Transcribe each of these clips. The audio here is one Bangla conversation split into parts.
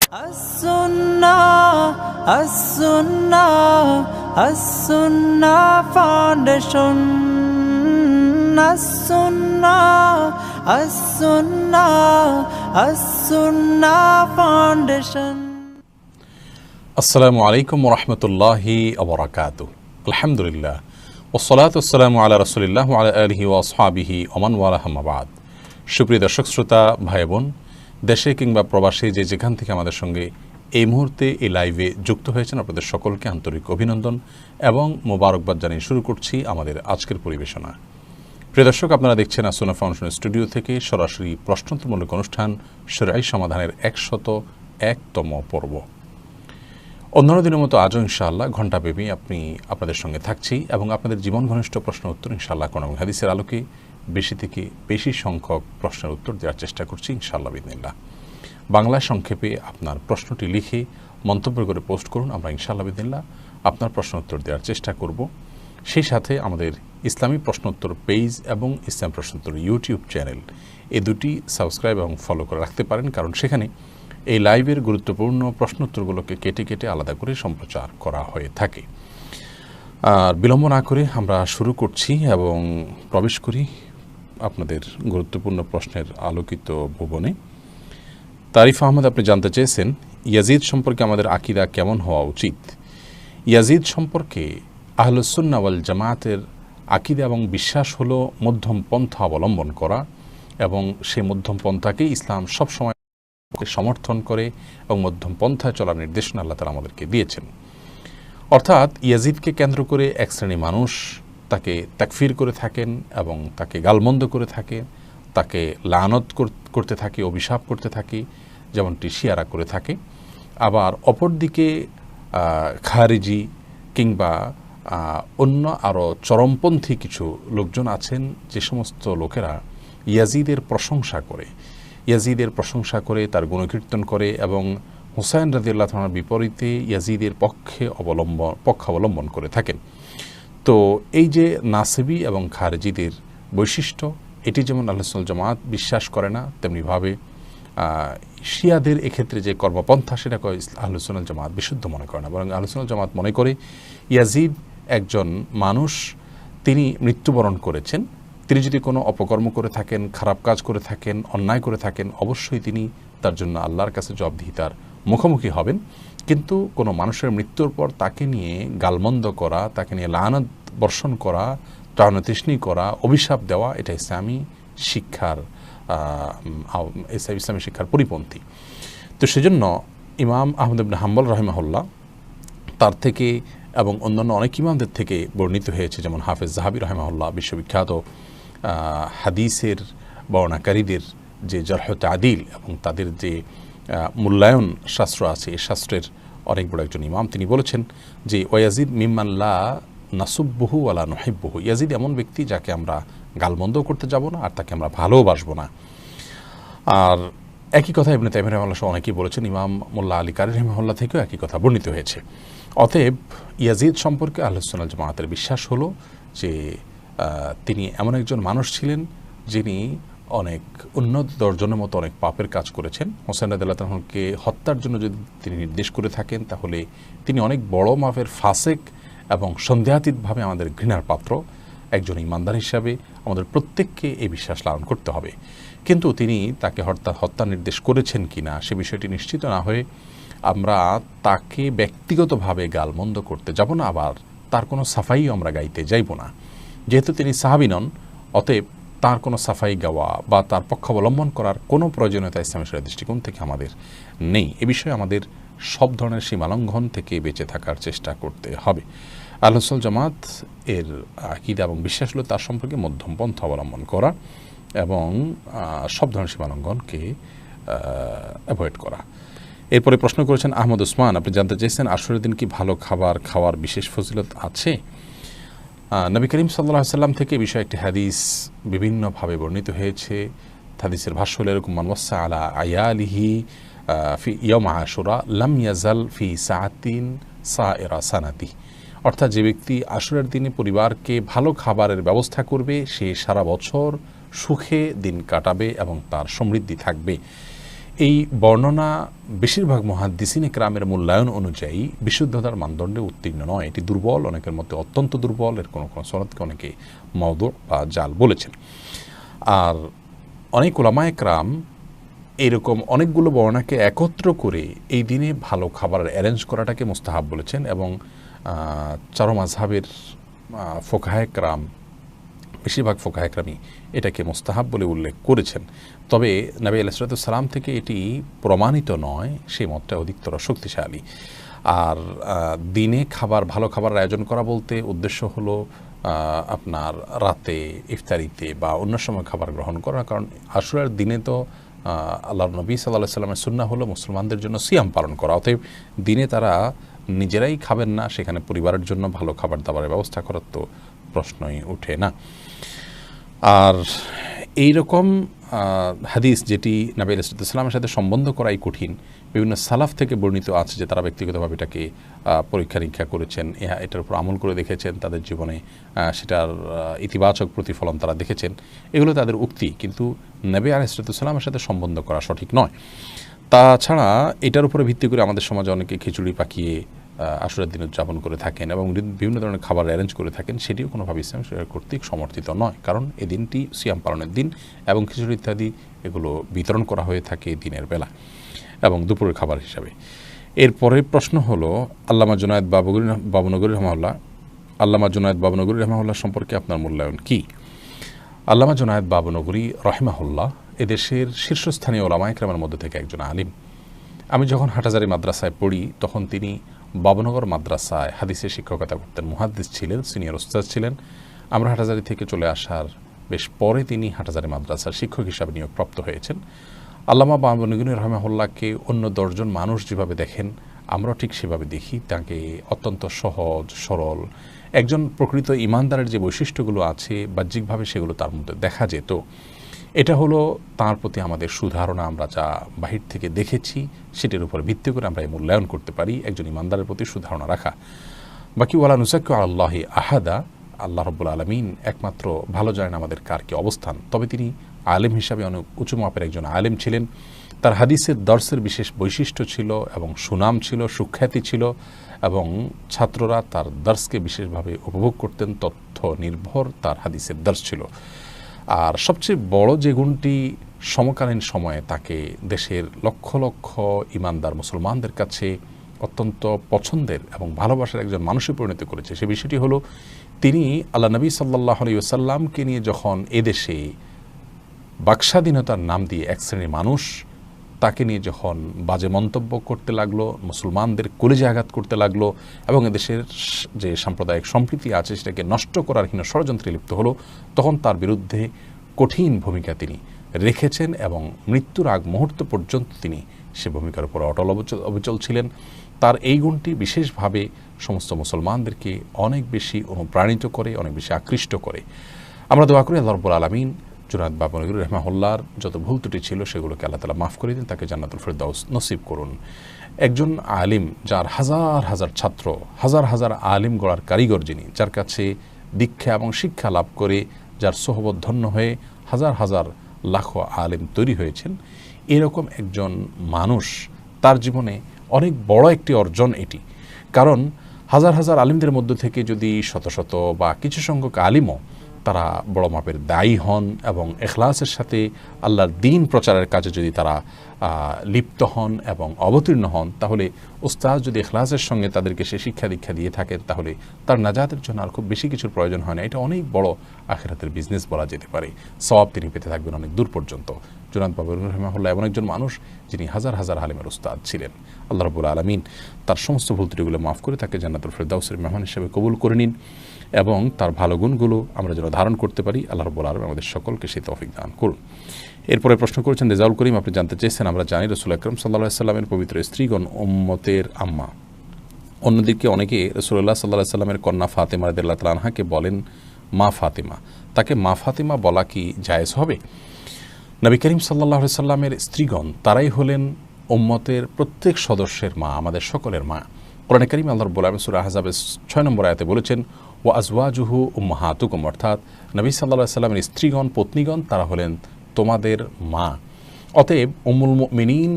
As-Sunnah, As-Sunnah, As-Sunnah Foundation. As-Sunnah, As-Sunnah, As-Sunnah Foundation. আসসালামু আলাইকুম ওয়া রাহমাতুল্লাহি ওয়া বারাকাতুহু। আলহামদুলিল্লাহ ওয়াসসালাতু ওয়াসসালামু আলা রাসূলিল্লাহ ওয়া আলা আলিহি ওয়া আসহাবিহি ওয়া মান ওয়ালাহু আম্মা বাদ। সুপ্রিয় দর্শক শ্রোতা ভাই বোন, দেশে কিংবা প্রবাসে যে যেখান থেকে আমাদের সঙ্গে এই মুহূর্তে এই লাইভে যুক্ত হয়েছেন, আপনাদের সকলকে আন্তরিক অভিনন্দন এবং মোবারকবাদ জানিয়ে শুরু করছি আমাদের আজকের পরিবেশনা। প্রিয় দর্শক, আপনারা দেখছেন আসুনা ফাউন্ডেশন স্টুডিও থেকে সরাসরি প্রশ্নোত্তরমূলক অনুষ্ঠান শরঈ সমাধানের 101তম পর্ব। অন্যান্য দিনের মতো আজও ইনশাআল্লাহ ঘণ্টাব্যাপী আপনাদের সঙ্গে থাকছি এবং আপনাদের জীবন ঘনিষ্ঠ প্রশ্ন উত্তর ইনশাআল্লাহ কোরআন এবং হাদিসের আলোকে বেশি থেকে বেশি সংখ্যক প্রশ্নের উত্তর দেওয়ার চেষ্টা করছি ইনশাআল্লাহ বিদিনিল্লাহ। বাংলা সংক্ষেপে আপনার প্রশ্নটি লিখে মন্তব্য করে পোস্ট করুন, আমরা ইনশাআল্লাহ বিদিনিল্লাহ আপনার প্রশ্ন উত্তর দেওয়ার চেষ্টা করব। সেই সাথে আমাদের ইসলামী প্রশ্নোত্তর পেজ এবং ইসলাম প্রশ্নোত্তর ইউটিউব চ্যানেল এই দুটি সাবস্ক্রাইব এবং ফলো করে রাখতে পারেন, কারণ সেখানে এই লাইভের গুরুত্বপূর্ণ প্রশ্নোত্তরগুলোকে কেটে কেটে আলাদা করে সম্প্রচার করা হয়ে থাকে। আর বিলম্ব না করে আমরা শুরু করছি এবং প্রবেশ করি আপনাদের গুরুত্বপূর্ণ প্রশ্নের আলোকিত ভুবনে। তারিফ আহমদ আপনি জানতে চেয়েছেন, ইয়াজিদ সম্পর্কে আমাদের আকীদা কেমন হওয়া উচিত? ইয়াজিদ সম্পর্কে আহলুস সুন্নাহ ওয়াল জামাতের আকীদা এবং বিশ্বাস হলো মধ্যম পন্থা অবলম্বন করা, এবং সেই মধ্যম পন্থাকে ইসলাম সবসময় সমর্থন করে এবং মধ্যম পন্থায় চলার নির্দেশনা আল্লাহ তাআলা আমাদেরকে দিয়েছেন। অর্থাৎ ইয়াজিদকে কেন্দ্র করে এক শ্রেণী মানুষ তাকে তাকফির করে থাকেন এবং তাকে গালমন্দ করে থাকে, তাকে লানত করতে থাকে, অভিশাপ করতে থাকে, যেমনটি শিয়ারা করে থাকে। আবার অপরদিকে খারিজি কিংবা অন্য আরও চরমপন্থী কিছু লোকজন আছেন, যে সমস্ত লোকেরা ইয়াজিদের প্রশংসা করে তার গুণকীর্তন করে এবং হুসাইন রাদিয়াল্লাহু তাআলার বিপরীতে ইয়াজিদের পক্ষাবলম্বন করে থাকেন। তো এই যে নাসেবি এবং খারেজিদের বৈশিষ্ট্য, এটি যেমন আহলুস সুন্নাহ জামাত বিশ্বাস করে না, তেমনিভাবে শিয়াদের এক্ষেত্রে যে কর্মপন্থা সেটাকে আহলুস সুন্নাহ জামাত বিশুদ্ধ মনে করে না, বরং আহলুস সুন্নাহ জামাত মনে করে ইয়াজিদ একজন মানুষ, তিনি মৃত্যুবরণ করেছেন। তিনি যদি কোনো অপকর্ম করে থাকেন, খারাপ কাজ করে থাকেন, অন্যায় করে থাকেন, অবশ্যই তিনি তার জন্য আল্লাহর কাছে জবাবদিহিতার মুখোমুখি হবেন। কিন্তু কোনো মানুষের মৃত্যুর পর তাকে নিয়ে গালমন্দ করা, তাকে নিয়ে লানত বর্ষণ করা, ত্রাণতৃষ্ণী করা, অভিশাপ দেওয়া, এটা ইসলামী শিক্ষার পরিপন্থী। তো সেজন্য ইমাম আহমদ ইবনে হাম্বল রাহিমাহুল্লাহ তার থেকে এবং অন্যান্য অনেক ইমামদের থেকে বর্ণিত হয়েছে, যেমন হাফেজ যাহাবী রাহিমাহুল্লাহ বিশ্ববিখ্যাত হাদিসের বর্ণাকারীদের যে জারহ ও তা'দীল এবং তাদের যে মূল্যায়ন শাস্ত্র আছে, এই শাস্ত্রের অনেক বড় একজন ইমাম, তিনি বলেছেন যে ওয়াজিদ মিম্মান লা নাসুব্বুহু ওয়া লা নুহিব্বুহু, ইয়াজিদ এমন ব্যক্তি যাকে আমরা গালমন্দ করতে যাব না আর তাকে আমরা ভালোবাসবো না। আর একই কথা ইবনে তাইমিয়া রাহিমাহুল্লাহ সহ অনেকেই বলেছেন, ইমাম মোল্লা আলী কারি রাহিমাহুল্লাহ থেকেও একই কথা বর্ণিত হয়েছে। অতএব ইয়াজিদ সম্পর্কে আহলুস সুন্নাহ ওয়াল জামাতের বিশ্বাস হলো যে তিনি এমন একজন মানুষ ছিলেন যিনি অনেক উন্নত দর্জনের মতো অনেক পাপের কাজ করেছেন। হোসেন রাদিয়াল্লাহু তাআলাকে হত্যার জন্য যদি তিনি নির্দেশ করে থাকেন, তাহলে তিনি অনেক বড় মাপের ফাসেক এবং সন্দেহাতীতভাবে আমাদের ঘৃণার পাত্র। একজন ইমানদার হিসাবে আমাদের প্রত্যেককে এই বিশ্বাস লালন করতে হবে। কিন্তু তিনি তাকে হত্যা নির্দেশ করেছেন কিনা সে বিষয়টি নিশ্চিত না হয়ে আমরা তাকে ব্যক্তিগতভাবে গালমন্দ করতে যাব না, আবার তার কোনো সাফাইও আমরা গাইতে যাইব না। যেহেতু তিনি সাহাবী নন, অতএব তার কোনো সাফাই গাওয়া বা তার পক্ষাবলম্বন করার কোনো প্রয়োজনীয়তা ইসলামী শরীয়তের দৃষ্টিকোণ থেকে আমাদের নেই। এ বিষয়ে আমাদের সব ধরনের সীমালঙ্ঘন থেকে বেঁচে থাকার চেষ্টা করতে হবে। আহলুস সুন্নাহ জামাত এর আকীদা এবং বিশ্বাস হলো তার সম্পর্কে মধ্যম পন্থা অবলম্বন করা এবং সব ধরনের সীমালঙ্ঘনকে অ্যাভয়েড করা। এরপরে প্রশ্ন করেছেন আহমদ ওসমান, আপনি জানতে চেয়েছেন আশুরার দিন কি ভালো খাবার খাওয়ার বিশেষ ফজিলত আছে? নবী করিম সাল্লাল্লাহু আলাইহি ওয়াসাল্লাম থেকে বিষয়ে একটি হাদিস বিভিন্নভাবে বর্ণিত হয়েছে। হাদিসের ভাষ্য হলো এরকম, মান ওয়াসা আলা আয়ালিহি ফি ইয়াউম আশুরা লাম ইয়াজাল ফি সাআতিন সাইরা সানাতি, অর্থাৎ যে ব্যক্তি আশুরার দিনে পরিবারকে ভালো খাবারের ব্যবস্থা করবে, সে সারা বছর সুখে দিন কাটাবে এবং তার সমৃদ্ধি থাকবে। এই বর্ণনা বেশিরভাগ মুহাদ্দিসিন ইকরামের মূল্যায়ন অনুযায়ী বিশুদ্ধতার মানদণ্ডে উত্তীর্ণ নয়, এটি দুর্বল, অনেকের মধ্যে অত্যন্ত দুর্বল, এর কোনো কোনো সনদকে অনেকে মাওদু বা জাল বলেছেন। আর অনেক উলামায়ে কেরাম এরকম অনেকগুলো বর্ণনাকে একত্র করে এই দিনে ভালো খাবার অ্যারেঞ্জ করাটাকে মুস্তাহাব বলেছেন, এবং চারো মাযহাবের ফোকাহে কেরাম, বেশিরভাগ ফোকাহে কেরামই এটাকে মুস্তাহাব বলে উল্লেখ করেছেন। তবে নবী আলাইহিস সালাম থেকে এটি প্রমাণিত নয়, সেই মতটা অধিকতর শক্তিশালী। আর দিনে ভালো খাবার আয়োজন করা বলতে উদ্দেশ্য হলো আপনার রাতে ইফতারিতে বা অন্য সময় খাবার গ্রহণ করা, কারণ আশুরার দিনে তো আল্লাহর নবী সাল্লাল্লাহু আলাইহি ওয়াসাল্লামের সুন্নাহ হলো মুসলমানদের জন্য সিয়াম পালন করা, অতএব দিনে তারা নিজেরাই খাবেন না, সেখানে পরিবারের জন্য ভালো খাবার দাবারের ব্যবস্থা করার তো প্রশ্নই ওঠে না। আর এই রকম হাদিস যেটি নবী আলাইহিস সালামের সাথে সম্বন্ধ করাই কঠিন, বিভিন্ন সালাফ থেকে বর্ণিত আছে যে তারা ব্যক্তিগতভাবে এটাকে পরীক্ষা নিরীক্ষা করেছেন, এটার উপর আমল করে দেখেছেন, তাদের জীবনে সেটার ইতিবাচক প্রতিফলন তারা দেখেছেন, এগুলো তাদের উক্তি, কিন্তু নবী আলাইহিস সালামের সাথে সম্বন্ধ করা সঠিক নয়। তাছাড়া এটার উপরে ভিত্তি করে আমাদের সমাজে অনেকে খিচুড়ি পাকিয়ে আশুরার দিন উদযাপন করে থাকেন এবং বিভিন্ন ধরনের খাবার অ্যারেঞ্জ করে থাকেন, সেটিও কোনোভাবে ইসলাম কর্তৃক সমর্থিত নয়, কারণ এই দিনটি সিয়াম পালনের দিন এবং খিচুড়ি ইত্যাদি এগুলো বিতরণ করা হয়ে থাকে দিনের বেলা এবং দুপুরের খাবার হিসাবে। এরপরে প্রশ্ন হলো আল্লামা জুনায়েদ বাবুনগরী রহমাহুল্লাহ সম্পর্কে আপনার মূল্যায়ন কি? আল্লামা জুনায়েদ বাবুনগরী রহমাহুল্লাহ এদেশের শীর্ষস্থানীয় উলামায়ে কেরামের মধ্যে থেকে একজন আলিম। আমি যখন হাটহাজারী মাদ্রাসায় পড়ি তখন তিনি বাবুনগর মাদ্রাসায় হাদিসের শিক্ষকতা করতেন, মুহাদ্দিস ছিলেন, সিনিয়র উস্তাদ ছিলেন। আমরা হাটহাজারী থেকে চলে আসার বেশ পরে তিনি হাটহাজারী মাদ্রাসার শিক্ষক হিসাবে নিয়োগপ্রাপ্ত হয়েছেন। আল্লামা বাবুনগরী রহমাহুল্লাহকে অন্য 10 জন মানুষ যেভাবে দেখেন আমরাও ঠিক সেভাবে দেখি। তাকে অত্যন্ত সহজ সরল একজন প্রকৃত ইমানদারের যে বৈশিষ্ট্যগুলো আছে বাহ্যিকভাবে সেগুলো তার মধ্যে দেখা যেত। এটা হলো তার প্রতি আমাদের সুধারণা, আমরা যা বাহির থেকে দেখেছি সেটির উপর ভিত্তি করে আমরা এই মূল্যায়ন করতে পারি একজন ইমানদারের প্রতি সুধারণা রাখা। বাকি ওয়ালা নুসাক্কু আলাল্লাহি আহাদা, আল্লাহ রাব্বুল আলামিন একমাত্র ভালো জানেন আমাদের কার কি অবস্থান। তবে তিনি আলেম হিসাবে অনেক উঁচু মাপের একজন আলেম ছিলেন। তার হাদিসের দর্সের বিশেষ বৈশিষ্ট্য ছিল এবং সুনাম ছিল, সুখ্যাতি ছিল, এবং ছাত্ররা তার দর্সকে বিশেষভাবে উপভোগ করতেন। তথ্য নির্ভর তার হাদিসের দর্স ছিল। আর সবচেয়ে বড় যে গুণটি সমকালীন সময়ে তাকে দেশের লক্ষ লক্ষ ইমানদার মুসলমানদের কাছে অত্যন্ত পছন্দের এবং ভালোবাসার একজন মানুষে পরিণত করেছে, সে বিষয়টি হলো তিনি আল্লাহ নবী সাল্লাল্লাহু আলাইহি ওয়াসাল্লামকে নিয়ে যখন এদেশে বাকস্বাধীনতার নাম দিয়ে এক শ্রেণীর মানুষ তাকে নিয়ে যখন বাজে মন্তব্য করতে লাগলো, মুসলমানদের কলিজা আঘাত করতে লাগলো এবং এদেশের যে সাম্প্রদায়িক সম্প্রীতি আছে সেটাকে নষ্ট করার হীন ষড়যন্ত্রে লিপ্ত হলো, তখন তার বিরুদ্ধে কঠিন ভূমিকা তিনি রেখেছেন এবং মৃত্যুর আগ মুহূর্ত পর্যন্ত তিনি সে ভূমিকার উপর অটল অবিচল ছিলেন। তার এই গুণটি বিশেষভাবে সমস্ত মুসলমানদেরকে অনেক বেশি অনুপ্রাণিত করে, অনেক বেশি আকৃষ্ট করে। আমরা দোয়া করি আল্লাহ রাব্বুল আলামিন জুনায়েদ বাবুনগরী রহমাহুল্লাহর যত ভুল ত্রুটি ছিল সেগুলোকে আল্লাহ তাআলা মাফ করে দিন, তাকে জান্নাতুল ফেরদাউস নসিব করুন। একজন আলিম যার হাজার হাজার ছাত্র, হাজার হাজার আলিম গড়ার কারিগর, যিনি যার কাছে দীক্ষা এবং শিক্ষা লাভ করে যার সোহবত ধন্য হয়ে হাজার হাজার লাখো আলিম তৈরি হয়েছেন, এরকম একজন মানুষ তার জীবনে অনেক বড় একটি অর্জন এটি। কারণ হাজার হাজার আলিমদের মধ্য থেকে যদি শত শত বা কিছু সংখ্যক আলিমও তারা বড় মাপের দায়ী হন এবং এখলাসের সাথে আল্লাহর দ্বীন প্রচারের কাজে যদি তারা লিপ্ত হন এবং অবতীর্ণ হন, তাহলে উস্তাদ যদি এখলাসের সঙ্গে তাদেরকে সে শিক্ষা দীক্ষা দিয়ে থাকেন তাহলে তার নাজাতের জন্য আর খুব বেশি কিছুর প্রয়োজন হয় না। এটা অনেক বড় আখিরাতের বিজনেস বলা যেতে পারে। সওয়াব তিনি পেতে থাকবেন অনেক দূর পর্যন্ত। জুনায়েদ বাবুনগরী রহমাহুল্লাহ এমন একজন মানুষ যিনি হাজার হাজার আলিমের উস্তাদ ছিলেন। আল্লাহ রাব্বুল আলামিন তার সমস্ত ভুল ত্রুটিগুলো মাফ করে তাকে জান্নাতুল ফেরদাউসের মেহমান হিসেবে কবুল করে নিন এবং তার ভালো গুণগুলো আমরা যেন ধারণ করতে পারি। আল্লাহ রাব্বুল আলামিন আমাদের সকলকে সেই তৌফিক দান করুন। এরপরে প্রশ্ন করেছেন রেজাউল করিম, আপনি জানতে চেয়েছেন আমরা জানি রাসূল আকরাম সাল্লাল্লাহু আলাইহি ওয়াসাল্লামের পবিত্র স্ত্রীগণ উম্মতের আম্মা। অন্যদিকে অনেকে রাসূলুল্লাহ সাল্লাল্লাহু আলাইহি ওয়াসাল্লামের কন্যা ফাতেমা রাদিয়াল্লাহু তাআলা আনহাকে বলেন মা ফাতেমা। তাকে মা ফাতেমা বলা কি জায়েজ হবে? নবী করিম সাল্লাল্লাহু আলাইহি ওয়াসাল্লামের স্ত্রীগণ তারাই হলেন উম্মতের প্রত্যেক সদস্যের মা, আমাদের সকলের মা। কোরআনে কারীম আল্লাহ রাব্বুল আলামিন সূরা আহজাবের 6 নম্বর আয়াতে বলেছেন ওয়া আজওয়াজুহু উম্মাহাতুকুম, অর্থাৎ নবী সাল্লাল্লাহু আলাইহি ওয়াসাল্লামের স্ত্রীগণ, পত্নীগণ তারা হলেন তোমাদের মা। অতএব উম্মুল মুমিনিন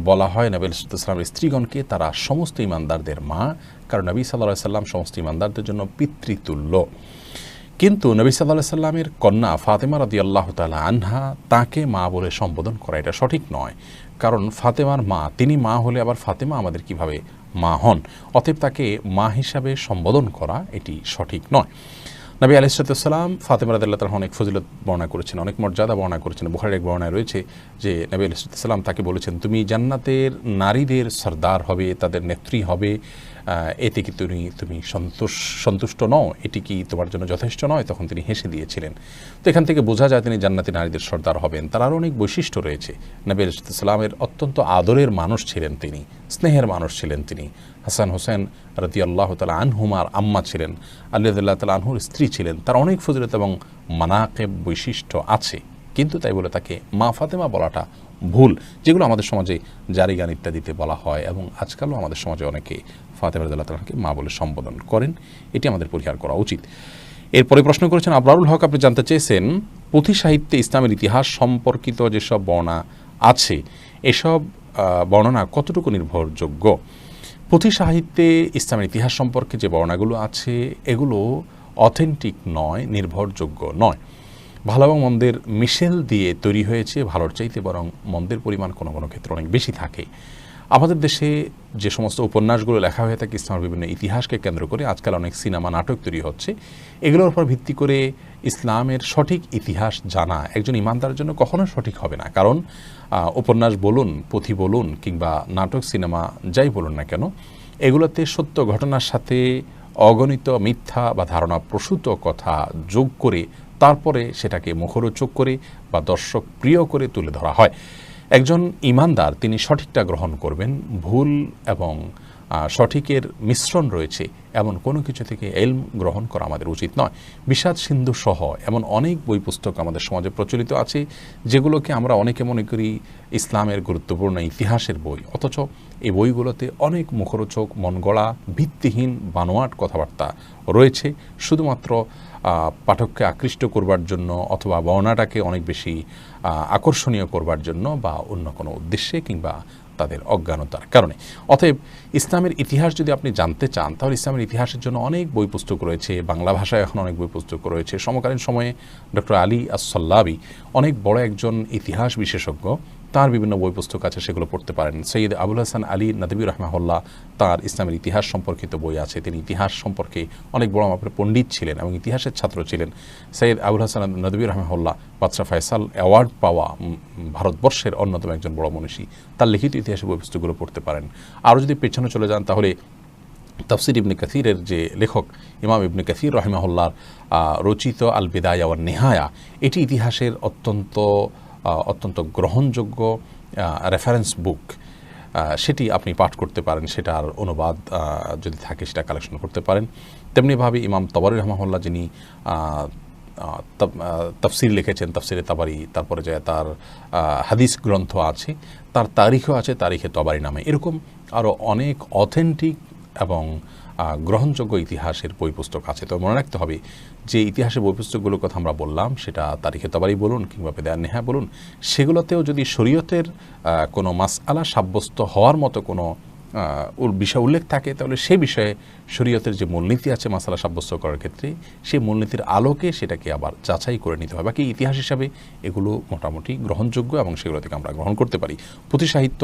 বলা হয় নবী সাল্লামের স্ত্রীগণকে, তারা সমস্ত ইমানদারদের মা, কারণ নবী সাল্লাল্লাহু আলাইহি সাল্লাম সমস্ত ইমানদারদের জন্য পিতৃতুল্য। কিন্তু নবী সাল্লাল্লাহু আলাইহি সাল্লামের কন্যা ফাতেমা রাদিয়াল্লাহু তাআলা আনহা তাকে মা বলে সম্বোধন করা এটা সঠিক নয়, কারণ ফাতেমার মা, তিনি মা হলে আবার ফাতেমা আমাদের কিভাবে মা হন? অতএব তাকে মা হিসাবে সম্বোধন করা এটি সঠিক নয়। নবী আলাইহিস সালাম ফাতেমা রাদিয়াল্লাহু তাআলা অনেক ফজিলত বর্ণনা করেছেন, অনেক মর্যাদা বর্ণনা করেছেন। বুখারীর এক বর্ণনায় রয়েছে যে নবী আলাইহিস সালাম তাকে বলেছেন, তুমি জান্নাতের নারীদের সরদার হবে, তাদের নেত্রী হবে, এতে কি তুমি সন্তুষ্ট নও? এটি কি তোমার জন্য যথেষ্ট নয়? তখন তিনি হেসে দিয়েছিলেন। তো এখান থেকে বোঝা যায় তিনি জান্নাতি নারীদের সর্দার হবেন। তার আরও অনেক বৈশিষ্ট্য রয়েছে। নবী আলাইহিস সালামের অত্যন্ত আদরের মানুষ ছিলেন তিনি, স্নেহের মানুষ ছিলেন তিনি। হাসান হোসেন রাদিয়াল্লাহু তাআলা আনহুমার আম্মা ছিলেন, আলী রাদিয়াল্লাহু তাআলা আনহুর স্ত্রী ছিলেন। তার অনেক ফজিলত এবং মানাকিব বৈশিষ্ট্য আছে, কিন্তু তাই বলে তাকে মা ফাতেমা বলাটা ভুল, যেগুলো আমাদের সমাজে জারিগান ইত্যাদিতে বলা হয়, এবং আজকালও আমাদের সমাজে অনেকে ফাতেমা রাদিয়াল্লাহু তাআলাকে মা বলে সম্বোধন করেন। এটি আমাদের পরিহার করা উচিত। এরপরে প্রশ্ন করেছেন আবরারুল হক, আপনি জানতে চেয়েছেন পুঁথি সাহিত্যে ইসলামের ইতিহাস সম্পর্কিত যেসব বর্ণনা আছে, এসব বর্ণনা কতটুকু নির্ভরযোগ্য? পুঁথি সাহিত্যে ইসলামের ইতিহাস সম্পর্কে যে বর্ণনাগুলো আছে এগুলো অথেন্টিক নয়, নির্ভরযোগ্য নয়। ভালো এবং মন্দের মিশেল দিয়ে তৈরি হয়েছে, ভালোর চাইতে বরং মন্দের পরিমাণ কোনো কোনো ক্ষেত্রে অনেক বেশি থাকে। আমাদের দেশে যে সমস্ত উপন্যাসগুলো লেখা হয়ে থাকে ইসলামের বিভিন্ন ইতিহাসকে কেন্দ্র করে, আজকাল অনেক সিনেমা নাটক তৈরি হচ্ছে, এগুলোর উপর ভিত্তি করে ইসলামের সঠিক ইতিহাস জানা একজন ইমানদারের জন্য কখনো সঠিক হবে না। কারণ উপন্যাস বলুন, পুঁথি বলুন, কিংবা নাটক, সিনেমা যাই বলুন না কেন, এগুলোতে সত্য ঘটনার সাথে অগণিত মিথ্যা বা ধারণা প্রসূত কথা যোগ করে তারপরে সেটাকে মুখরোচক করে বা দর্শক প্রিয় করে তুলে ধরা হয়। একজন ইমানদার তিনি সঠিকটা গ্রহণ করবেন, ভুল এবং সঠিকের মিশ্রণ রয়েছে এমন কোনো কিছু থেকে ইলম গ্রহণ করা আমাদের উচিত নয়। বিষাদ সিন্ধু সহ এমন অনেক বই পুস্তক আমাদের সমাজে প্রচলিত আছে, যেগুলোকে আমরা অনেকে মনে করি ইসলামের গুরুত্বপূর্ণ ইতিহাসের বই, অথচ এই বইগুলোতে অনেক মুখরোচক, মনগড়া, ভিত্তিহীন, বানোয়াট কথাবার্তা রয়েছে, শুধুমাত্র পাঠককে আকৃষ্ট করবার জন্য অথবা বর্ণনাটাকে অনেক বেশি আকর্ষণীয় করবার জন্য বা অন্য কোনো উদ্দেশ্যে কিংবা তাদের অজ্ঞানতার কারণে। অতএব ইসলামের ইতিহাস যদি আপনি জানতে চান, তাহলে ইসলামের ইতিহাসের জন্য অনেক বই পুস্তক রয়েছে, বাংলা ভাষায় এখন অনেক বই পুস্তক রয়েছে। সমকালীন সময়ে ডক্টর আলী আস-সাল্লাবি অনেক বড় একজন ইতিহাস বিশেষজ্ঞ, তার বিভিন্ন বই পুস্তক আছে, সেগুলো পড়তে পারেন। সৈয়দ আবুল হাসান আলী নদভী রাহমাহুল্লাহ, তার ইসলামের ইতিহাস সম্পর্কিত বই আছে। তিনি ইতিহাস সম্পর্কে অনেক বড় মাপের পণ্ডিত ছিলেন এবং ইতিহাসের ছাত্র ছিলেন। সৈয়দ আবুল হাসান নদভী রাহমাহুল্লাহ বাদশাহ ফয়সাল অ্যাওয়ার্ড পাওয়া ভারতবর্ষের অন্যতম একজন বড় মনীষী, তার লিখিত ইতিহাসের বই পুস্তকগুলো পড়তে পারেন। আরও যদি পেছনে চলে যান, তাহলে তাফসির ইবনে কাসিরের যে লেখক ইমাম ইবনে কাসির রাহিমাহুল্লাহর রচিত আল বিদায়া ওয়ান নিহায়া, এটি ইতিহাসের অত্যন্ত গ্রহণযোগ্য রেফারেন্স বুক। সেটি আপনি পাঠ করতে পারেন, সেটার অনুবাদ যদি থাকে সেটা কালেকশন করতে পারেন। তেমনিভাবে ইমাম তাবারি রাহমাহুল্লাহ, যিনি তাফসির লিখেছেন, তাফসিরে তাবারি, তারপরে যায় তার হাদিস গ্রন্থ আছে, তার তারিখও আছে, তারিখে তাবারি নামে। এরকম আরও অনেক অথেন্টিক এবং গ্রহণযোগ্য ইতিহাসের বই পুস্তক আছে। তো মনে রাখতে হবে যে ইতিহাসের বই পুস্তকগুলোর কথা আমরা বললাম, সেটা তারিখে তাবারি বলুন কিংবা বিদায়া নেহা বলুন, সেগুলোতেও যদি শরীয়তের কোনো মাসআলা সাব্যস্ত হওয়ার মতো কোনো বিষয় উল্লেখ থাকে, তাহলে সেই বিষয়ে শরীয়তের যে মূলনীতি আছে মাসআলা সাব্যস্ত করার ক্ষেত্রে, সেই মূলনীতির আলোকে সেটাকে আবার যাচাই করে নিতে হয়। বাকি ইতিহাস হিসাবে এগুলো মোটামুটি গ্রহণযোগ্য এবং সেগুলো থেকে আমরা গ্রহণ করতে পারি। পুঁথি সাহিত্য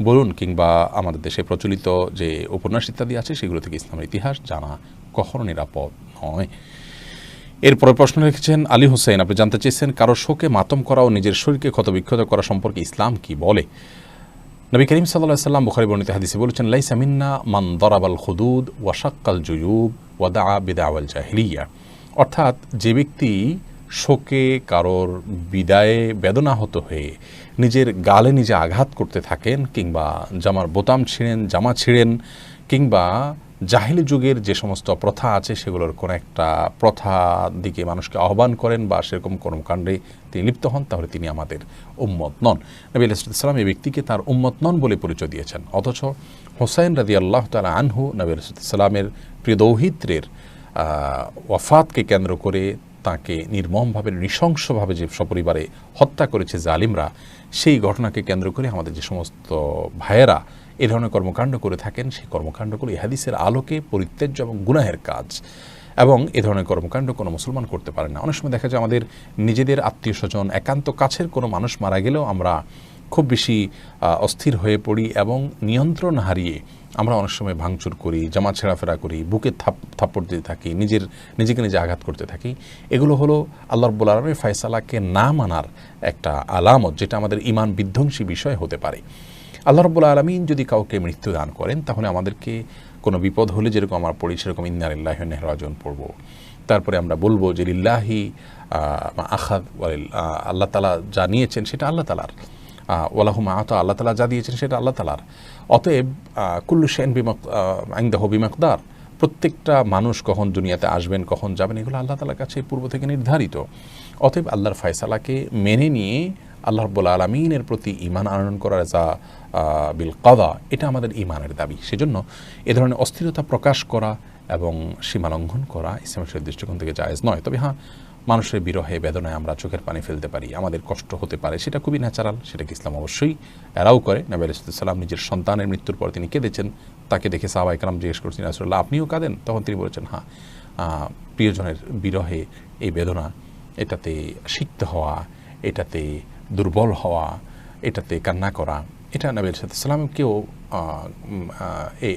বলুন কিংবা আমাদের দেশে প্রচলিত যে উপন্যাস ইত্যাদি আছে, সেগুলো থেকে ইসলামের ইতিহাস জানা কখনো নিরাপদ নয়। এরপরে প্রশ্ন রেখেছেন আলী হোসেন, আপনি জানতে চেয়েছেন কারো শোকে মাতম করা ও নিজের শরীরকে ক্ষতবিক্ষত করা সম্পর্কে ইসলাম কি বলে? নবী করিম সাল্লাল্লাহু আলাইহি ওয়াসাল্লাম বুখারী বর্ণিত হাদিসে বলেছেন, লাইসা মিন্না মান দারাবাল খুদুদ ওয়া শাক্কাল জুয়ুব ওয়া দাআ বিদাওয়াল জাহিলিয়া। অর্থাৎ যে ব্যক্তি শোকে কারোর বিদায়ে বেদনাহত হয়ে নিজের গালে নিজে আঘাত করতে থাকেন, কিংবা জামার বোতাম ছিঁড়েন, জামা ছিঁড়েন, কিংবা জাহিলি যুগের যে সমস্ত প্রথা আছে সেগুলোর কোনো একটা প্রথা দিকে মানুষকে আহ্বান করেন বা সেরকম কর্মকাণ্ডে তিনি লিপ্ত হন, তাহলে তিনি আমাদের উম্মত নন। নবী আলাইহিস সালাম এই ব্যক্তিকে তার উম্মত নন বলে পরিচয় দিয়েছেন। অথচ হোসাইন রাদিয়াল্লাহু তাআলা আনহু নবী আলাইহিস সালামের প্রিয় দৌহিত্রের ওয়াফাতকে কেন্দ্র করে তাকে নির্মমভাবে নৃশংসভাবে যে সপরিবারে হত্যা করেছে জালিমরা, সেই ঘটনাকে কেন্দ্র করে আমাদের যে সমস্ত ভাইয়েরা এ ধরনের কর্মকাণ্ড করে থাকেন, সেই কর্মকাণ্ডগুলো এই হাদিসের আলোকে পরিত্যাজ্য এবং গুনাহের কাজ, এবং এ ধরনের কর্মকাণ্ড কোনো মুসলমান করতে পারে না। অনেক সময় দেখা যায় আমাদের নিজেদের আত্মীয় স্বজন, একান্ত কাছের কোনো মানুষ মারা গেলেও আমরা খুব বেশি অস্থির হয়ে পড়ি এবং নিয়ন্ত্রণ হারিয়ে আমরা অনেক সময় ভাঙচুর করি, জামা ছেঁড়াফেরা করি, বুকে থাপ্পড় দিতে থাকি, নিজেকে নিজে আঘাত করতে থাকি। এগুলো হলো আল্লাহ রাব্বুল আলামিনের ফয়সালাকে না মানার একটা আলামত, যেটা আমাদের ঈমান বিধ্বংসী বিষয় হতে পারে। আল্লাহ রাব্বুল আলামিন যদি কাউকে মৃত্যু দান করেন, তাহলে আমাদেরকে কোনো বিপদ হলে যেরকম আমরা পড়ি সেরকম ইন্না লিল্লাহি ওয়া ইন্না ইলাইহি রাজিউন পড়ব। তারপরে আমরা বলবো যে লিল্লাহি মা আখায, আল্লাহ তাআলা যা নিয়েছেন সেটা আল্লাহ তাআলার, ওয়ালাহু মা আতা, আল্লাহ তাআলা যা দিয়েছেন সেটা আল্লাহ তাআলার। অতএব কুল্লু শাইইন ইনদাহু বিমিকদার, প্রত্যেকটা মানুষ কখন দুনিয়াতে আসবেন, কখন যাবেন, এগুলো আল্লাহ তাআলার কাছে পূর্ব থেকে নির্ধারিত। অতএব আল্লাহর ফয়সালাকে মেনে নিয়ে আল্লাহ রাব্বুল আলামিনের প্রতি ঈমান আনয়ন করার যা বিল কাদা, এটা আমাদের ঈমানের দাবি। সেজন্য এ ধরনের অস্থিরতা প্রকাশ করা এবং সীমা লঙ্ঘন করা ইসলামের দৃষ্টিকোণ থেকে জায়েজ নয়। তবে হ্যাঁ, মানুষের বিরহে বেদনায় আমরা চোখের পানি ফেলতে পারি, আমাদের কষ্ট হতে পারে, সেটা খুবই ন্যাচারাল, সেটাকে ইসলাম অবশ্যই এরাও করে। নবী আলাইহিস সালাম নিজের সন্তানের মৃত্যুর পর তিনি কেঁদেছেন, তাকে দেখে সাহাবায়ে কেরাম জিজ্ঞেস করছেন, ইয়া রাসূলুল্লাহ আপনিও কাঁদেন? তখন তিনি বলেছেন, হ্যাঁ, প্রিয়জনের বিরহে এই বেদনা, এটাতে সিক্ত হওয়া, এটাতে দুর্বল হওয়া, এটাতে কান্না করা, এটা নবী আলাইহিস সালামকেও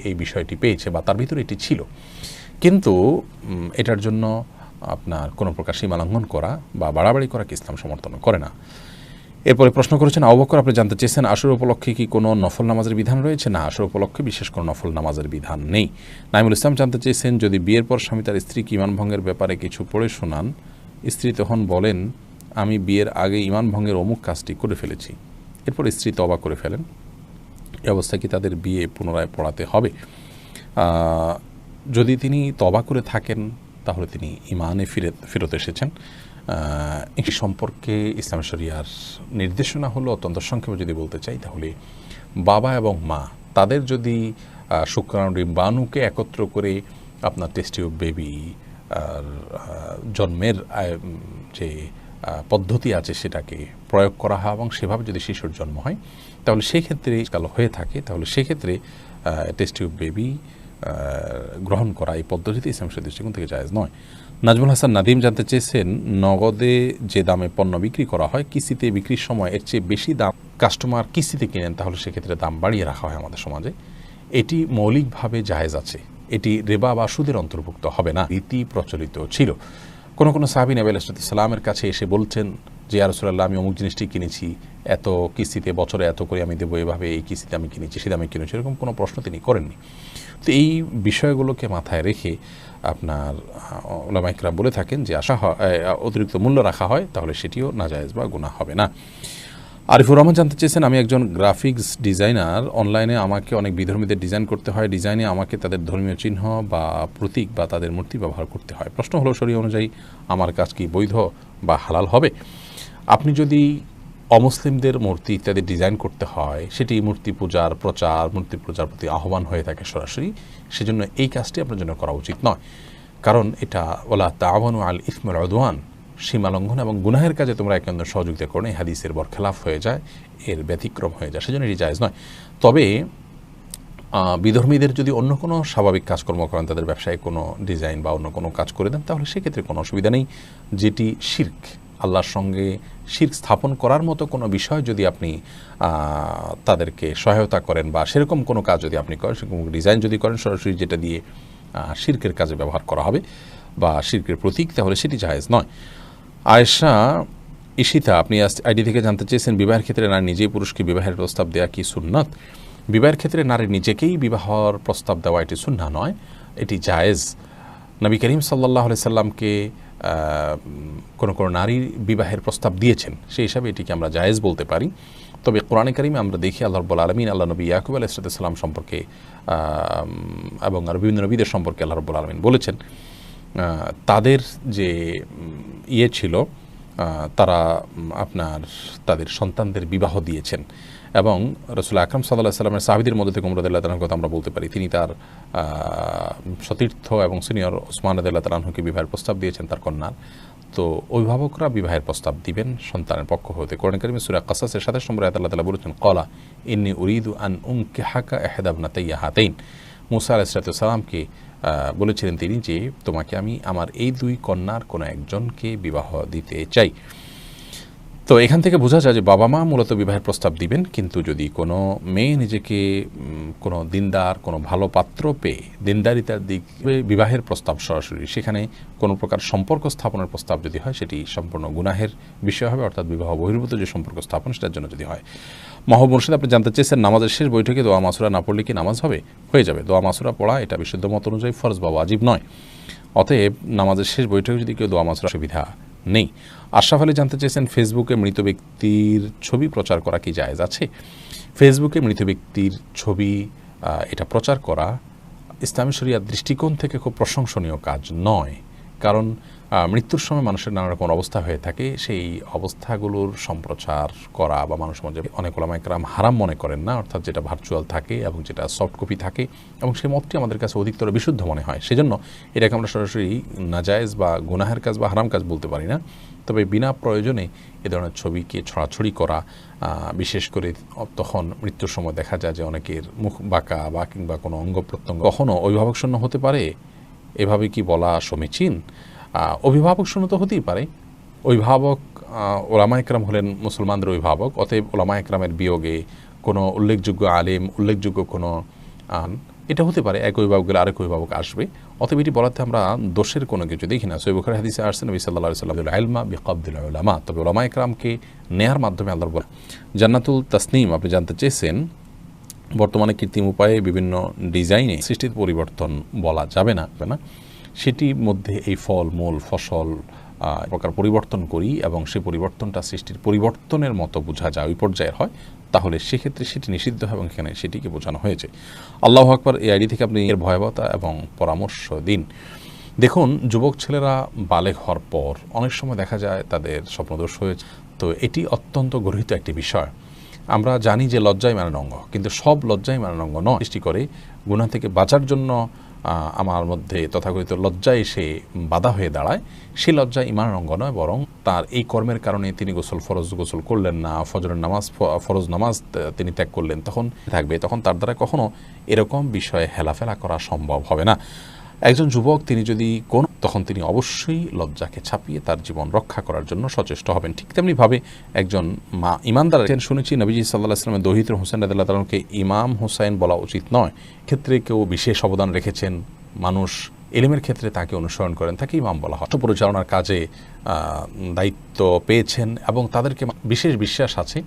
এই বিষয়টি পেয়েছে বা তার ভিতরে এটি ছিল। কিন্তু এটার জন্য আপনার কোনো প্রকার সীমা লঙ্ঘন করা বা বাড়াবাড়ি করাকে ইসলাম সমর্থন করে না। এরপরে প্রশ্ন করেছেন আবু বকর, আপনি জানতে চেয়েছেন আসর উপলক্ষে কি কোনো নফল নামাজের বিধান রয়েছে? না, আসর উপলক্ষে বিশেষ কোনো নফল নামাজের বিধান নেই। নাইমুল ইসলাম জানতে চেয়েছেন, যদি বিয়ের পর স্বামী তার স্ত্রীকে ঈমান ভঙ্গের ব্যাপারে কিছু পড়ে শোনান, স্ত্রী তখন বলেন আমি বিয়ের আগে ঈমান ভঙ্গের অমুক কাজটি করে ফেলেছি, এরপর স্ত্রী তওবা করে ফেলেন, এই অবস্থায় কি তাদের বিয়ে পুনরায় পড়াতে হবে? যদি তিনি তওবা করে থাকেন তাহলে তিনি ঈমানে ফেরত এসেছেন। এই সম্পর্কে ইসলাম শরিয়ার নির্দেশনা হলো, অত্যন্ত সংক্ষেপে যদি বলতে চাই, তাহলে বাবা এবং মা তাদের যদি শুক্রাণু ডিম্বাণুকে একত্র করে আপনার টেস্ট টিউব বেবি জন্মের যে পদ্ধতি আছে সেটাকে প্রয়োগ করা হয় এবং সেভাবে যদি শিশুর জন্ম হয়, তাহলে সেই ক্ষেত্রে কালো হয়ে থাকে, তাহলে সেক্ষেত্রে টেস্ট টিউব বেবি গ্রহণ করা এই পদ্ধতিতে ইসলামের দৃষ্টিকোণ থেকে জায়েজ নয়। নাজমুল হাসান নাদিম জানতে চেয়েছেন, নগদে যে দামে পণ্য বিক্রি করা হয়, কিস্তিতে বিক্রির সময় এর চেয়ে বেশি দাম কাস্টমার কিস্তিতে কিনেন, তাহলে সেক্ষেত্রে দাম বাড়িয়ে রাখা হয় আমাদের সমাজে, এটি মৌলিকভাবে জায়েজ আছে, এটি রিবা বা সুদের অন্তর্ভুক্ত হবে না, রীতি প্রচলিত ছিল। কোনো কোনো সাহাবী নবী আলাইহিস সালামের কাছে এসে বলছেন যে ইয়া রাসূলুল্লাহ আমি অমুক জিনিসটি কিনেছি, এত কিস্তিতে, বছরে এত করে আমি দেবো, এভাবে এই কিস্তিতে আমি কিনেছি, সে দামে কিনেছি, এরকম কোনো প্রশ্ন তিনি করেননি। তো এই বিষয়গুলোকে মাথায় রেখে আপনার উলামায়ে কেরাম বলে থাকেন যে অতিরিক্ত মূল্য রাখা হয় তাহলে সেটিও নাজায়েজ বা গুনাহ হবে না। আরিফুর রহমান জানতে চেয়েছেন, আমি একজন গ্রাফিক্স ডিজাইনার, অনলাইনে আমাকে অনেক বিধর্মীদের ডিজাইন করতে হয়, ডিজাইনে আমাকে তাদের ধর্মীয় চিহ্ন বা প্রতীক বা তাদের মূর্তি ব্যবহার করতে হয়। প্রশ্ন হলো, শরীয়ত অনুযায়ী আমার কাজ কি বৈধ বা হালাল হবে? আপনি যদি অমুসলিমদের মূর্তি ইত্যাদি ডিজাইন করতে হয়, সেটি মূর্তি পূজার প্রচার, মূর্তি পূজার প্রতি আহ্বান হয়ে থাকে সরাসরি, সেজন্য এই কাজটি আপনার জন্য করা উচিত নয়। কারণ এটা ওয়ালা তাআওয়ানু আল ইসমি ওয়াল উদওয়ান, সীমা লঙ্ঘন এবং গুনাহের কাজে তোমরা একে অন্যের সহযোগিতা করো, এই হাদিসের বরখেলাফ হয়ে যায়, এর ব্যতিক্রম হয়ে যায়, সেজন্য এটি জায়েজ নয়। তবে বিধর্মীদের যদি অন্য কোনো স্বাভাবিক কাজকর্ম করেন, তাদের ব্যবসায় কোনো ডিজাইন বা অন্য কোনো কাজ করে দেন, তাহলে সেক্ষেত্রে কোনো অসুবিধা নেই। যেটি শিরক, আল্লাহর সঙ্গে শিরক স্থাপন করার মতো কোনো বিষয় যদি আপনি তাদেরকে সহায়তা করেন বা সেরকম কোনো কাজ যদি আপনি করেন, সেরকম ডিজাইন যদি করেন সরাসরি, যেটা দিয়ে শিরকের কাজে ব্যবহার করা হবে বা শিরকের প্রতীক, তাহলে সেটি জায়েজ নয়। আয়েশা ইশিতা, আপনি আইডি থেকে জানতে চেয়েছেন, বিবাহের ক্ষেত্রে নারী নিজেই পুরুষকে বিবাহের প্রস্তাব দেওয়া কি সুন্নাত? বিবাহের ক্ষেত্রে নারী নিজেকেই বিবাহর প্রস্তাব দেওয়া এটি সুন্নাহ নয়, এটি জায়েজ। নবী করিম সাল্লাল্লাহু আলাইহি সাল্লামকে কোনো নারীর বিবাহের প্রস্তাব দিয়েছেন, সেই হিসাবে এটিকে আমরা জায়েজ বলতে পারি। তবে কোরআনে কারিমে আমরা দেখি আল্লাহ রাব্বুল আলামিন আল্লাহ নবী ইয়াকুব আলাইহিস সালাম সম্পর্কে এবং আর বিভিন্ন নবীদের সম্পর্কে আল্লাহ রাব্বুল আলামিন বলেছেন, তাদের যে ছিল, তারা আপনার তাদের সন্তানদের বিবাহ দিয়েছেন। এবং রাসূল আকরাম সাল্লাল্লাহু আলাইহি ওয়াসাল্লামের সাহাবীদের মধ্যে থেকে ওমর রাদিয়াল্লাহু তাআলার কথা আমরা বলতে পারি, তিনি তার সতীর্থ এবং সিনিয়র ওসমান রাদিয়াল্লাহু তাআলাকে বিবাহের প্রস্তাব দিয়েছেন তার কন্যার। তো অভিভাবকরা বিবাহের প্রস্তাব দিবেন সন্তানের পক্ষ হতে। কোরআন কারীমে সূরা কাসাসের 27 নম্বরে আয়াতে আল্লাহ তাআলা বলেছেন, ক্বালা ইন্নী উরিদু আন উনকিহাকা ইহদা ইবনাতাইয়া হাতাইন। মূসা আলাইহিস সালামকে বলেছিলেন তিনি যে তোমাকে আমি আমার এই দুই কন্যার কোনো একজনকে বিবাহ দিতে চাই। তো এখান থেকে বোঝা যায় যে বাবা মা মূলত বিবাহের প্রস্তাব দিবেন, কিন্তু যদি কোনো মেয়ে নিজেকে কোনো দিনদার কোনো ভালো পাত্র পেয়ে দিনদারিতার দিক বিবাহের প্রস্তাব সরাসরি, সেখানে কোনো প্রকার সম্পর্ক স্থাপনের প্রস্তাব যদি হয় সেটি সম্পূর্ণ গুনাহের বিষয় হবে, অর্থাৎ বিবাহ বহির্ভূত যে সম্পর্ক স্থাপন সেটার জন্য যদি হয়। মাহবুব মুর্শিদ আপনি জানতে চেয়েছেন নামাজের শেষ বৈঠকে দোয়া মাসুরা না পড়লে কি নামাজ হবে? হয়ে যাবে। দোয়া মাসুরা পড়া এটা বিশুদ্ধ মত অনুযায়ী ফরজ বা ওয়াজিব নয়। অতএব নামাজের শেষ বৈঠকে যদি কেউ দোয়া মাসুরা সুবিধা নেই। আশরাফ আলী জানতে চেয়েছেন ফেসবুকে মৃত ব্যক্তির ছবি প্রচার করা কি জায়েজ আছে? ফেসবুকে মৃত ব্যক্তির ছবি এটা প্রচার করা ইসলামী শরিয়ার দৃষ্টিকোণ থেকে খুব প্রশংসনীয় কাজ নয়। কারণ মৃত্যুর সময় মানুষের নানা রকম অবস্থা হয়ে থাকে, সেই অবস্থাগুলোর সম্প্রচার করা বা মানুষের মধ্যে অনেক ওলামায়ে কেরাম হারাম মনে করেন না, অর্থাৎ যেটা ভার্চুয়াল থাকে এবং যেটা সফট কপি থাকে, এবং সেই মতটি আমাদের কাছে অধিকতর বিশুদ্ধ মনে হয়। সেজন্য এটাকে আমরা সরাসরি নাজায়েজ বা গুনাহের কাজ বা হারাম কাজ বলতে পারি না। তবে বিনা প্রয়োজনে এ ধরনের ছবিকে ছড়াছড়ি করা, বিশেষ করে তখন মৃত্যুর সময় দেখা যায় যে অনেকের মুখ বাঁকা বা কিংবা কোনো অঙ্গ প্রত্যঙ্গ কখনও অভিভাবক শূন্য হতে পারে, এভাবে কি বলা সমীচীন? অভিভাবক শূন্য তো হতেই পারে। অভিভাবক ওলামায়ে কেরাম হলেন মুসলমানদের অভিভাবক, অতএব ওলামায়ে কেরামের বিয়োগে কোনো উল্লেখযোগ্য আলেম, উল্লেখযোগ্য কোনো এটা হতে পারে এক অভিভাবক গেলে আরেক অভিভাবক আসবে। অতএব এটি বলাতে আমরা দোষের কোনো কিছু দেখি না। সহিহ বুখারী হাদিসে আসছে নবী সাল্লাল্লাহু আলাইহি ওয়াসাল্লাম ইলমা বিকাবদিল উলামা, তবে ওলামায়ে কেরামকে নেয়ার মাধ্যমে আল্লাহর বলা। জান্নাতুল তাসনিম আপনি জানতে চেয়েছেন বর্তমানে কৃত্রিম উপায়ে বিভিন্ন ডিজাইনে সৃষ্টির পরিবর্তন বলা যাবে না, সেটির মধ্যে এই ফল মূল ফসল প্রকার পরিবর্তন করি এবং সেই পরিবর্তনটা সৃষ্টির পরিবর্তনের মতো বোঝা যায়, ওই পর্যায়ের হয়, তাহলে সেক্ষেত্রে সেটি নিষিদ্ধ এবং এখানে সেটিকে বোঝানো হয়েছে। আল্লাহু আকবার এই আইডি থেকে আপনি এর ভয়াবহতা এবং পরামর্শ দিন। দেখুন, যুবক ছেলেরা বালেগ হওয়ার পর অনেক সময় দেখা যায় তাদের স্বপ্নদোষ হয়েছে। তো এটি অত্যন্ত গর্হিত একটি বিষয়। আমরা জানি যে লজ্জা ইমানের অঙ্গ, কিন্তু সব লজ্জা ইমানের অঙ্গ নয়। সৃষ্টি করে গুনাহ থেকে বাঁচার জন্য আমার মধ্যে তথাকথিত লজ্জা এসে বাধা হয়ে দাঁড়ায়, সেই লজ্জা ইমানের অঙ্গ নয়, বরং তার এই কর্মের কারণে তিনি ফরজ গোসল করলেন না, ফজরের নামাজ ফরজ নামাজ তিনি ত্যাগ করলেন, তখন থাকবে, তখন তার দ্বারা কখনো এরকম বিষয়ে হেলাফেলা করা সম্ভব হবে না। একজন যুবক তিনি যদি তখন তিনি অবশ্যই লজ্জাকে ছাপিয়ে তার জীবন রক্ষা করার জন্য সচেষ্ট হবেন। ঠিক তেমনিভাবে একজন মা ইমানদার, শুনেছি নবীজি সাল্লাল্লাহু আলাইহি ওয়াসাল্লামের দৌহিত্র হোসেন রাদিয়াল্লাহু তাআলাকে ইমাম হোসেন বলা উচিত নয়। ক্ষেত্রে কেউ বিশেষ অবদান রেখেছেন, মানুষ ইলমের ক্ষেত্রে তাকে অনুসরণ করেন, তাকে ইমাম বলা হয়। পরিচালনার কাজে দায়িত্ব পেয়েছেন এবং তাদেরকে বিশেষ বিশ্বাস আছে।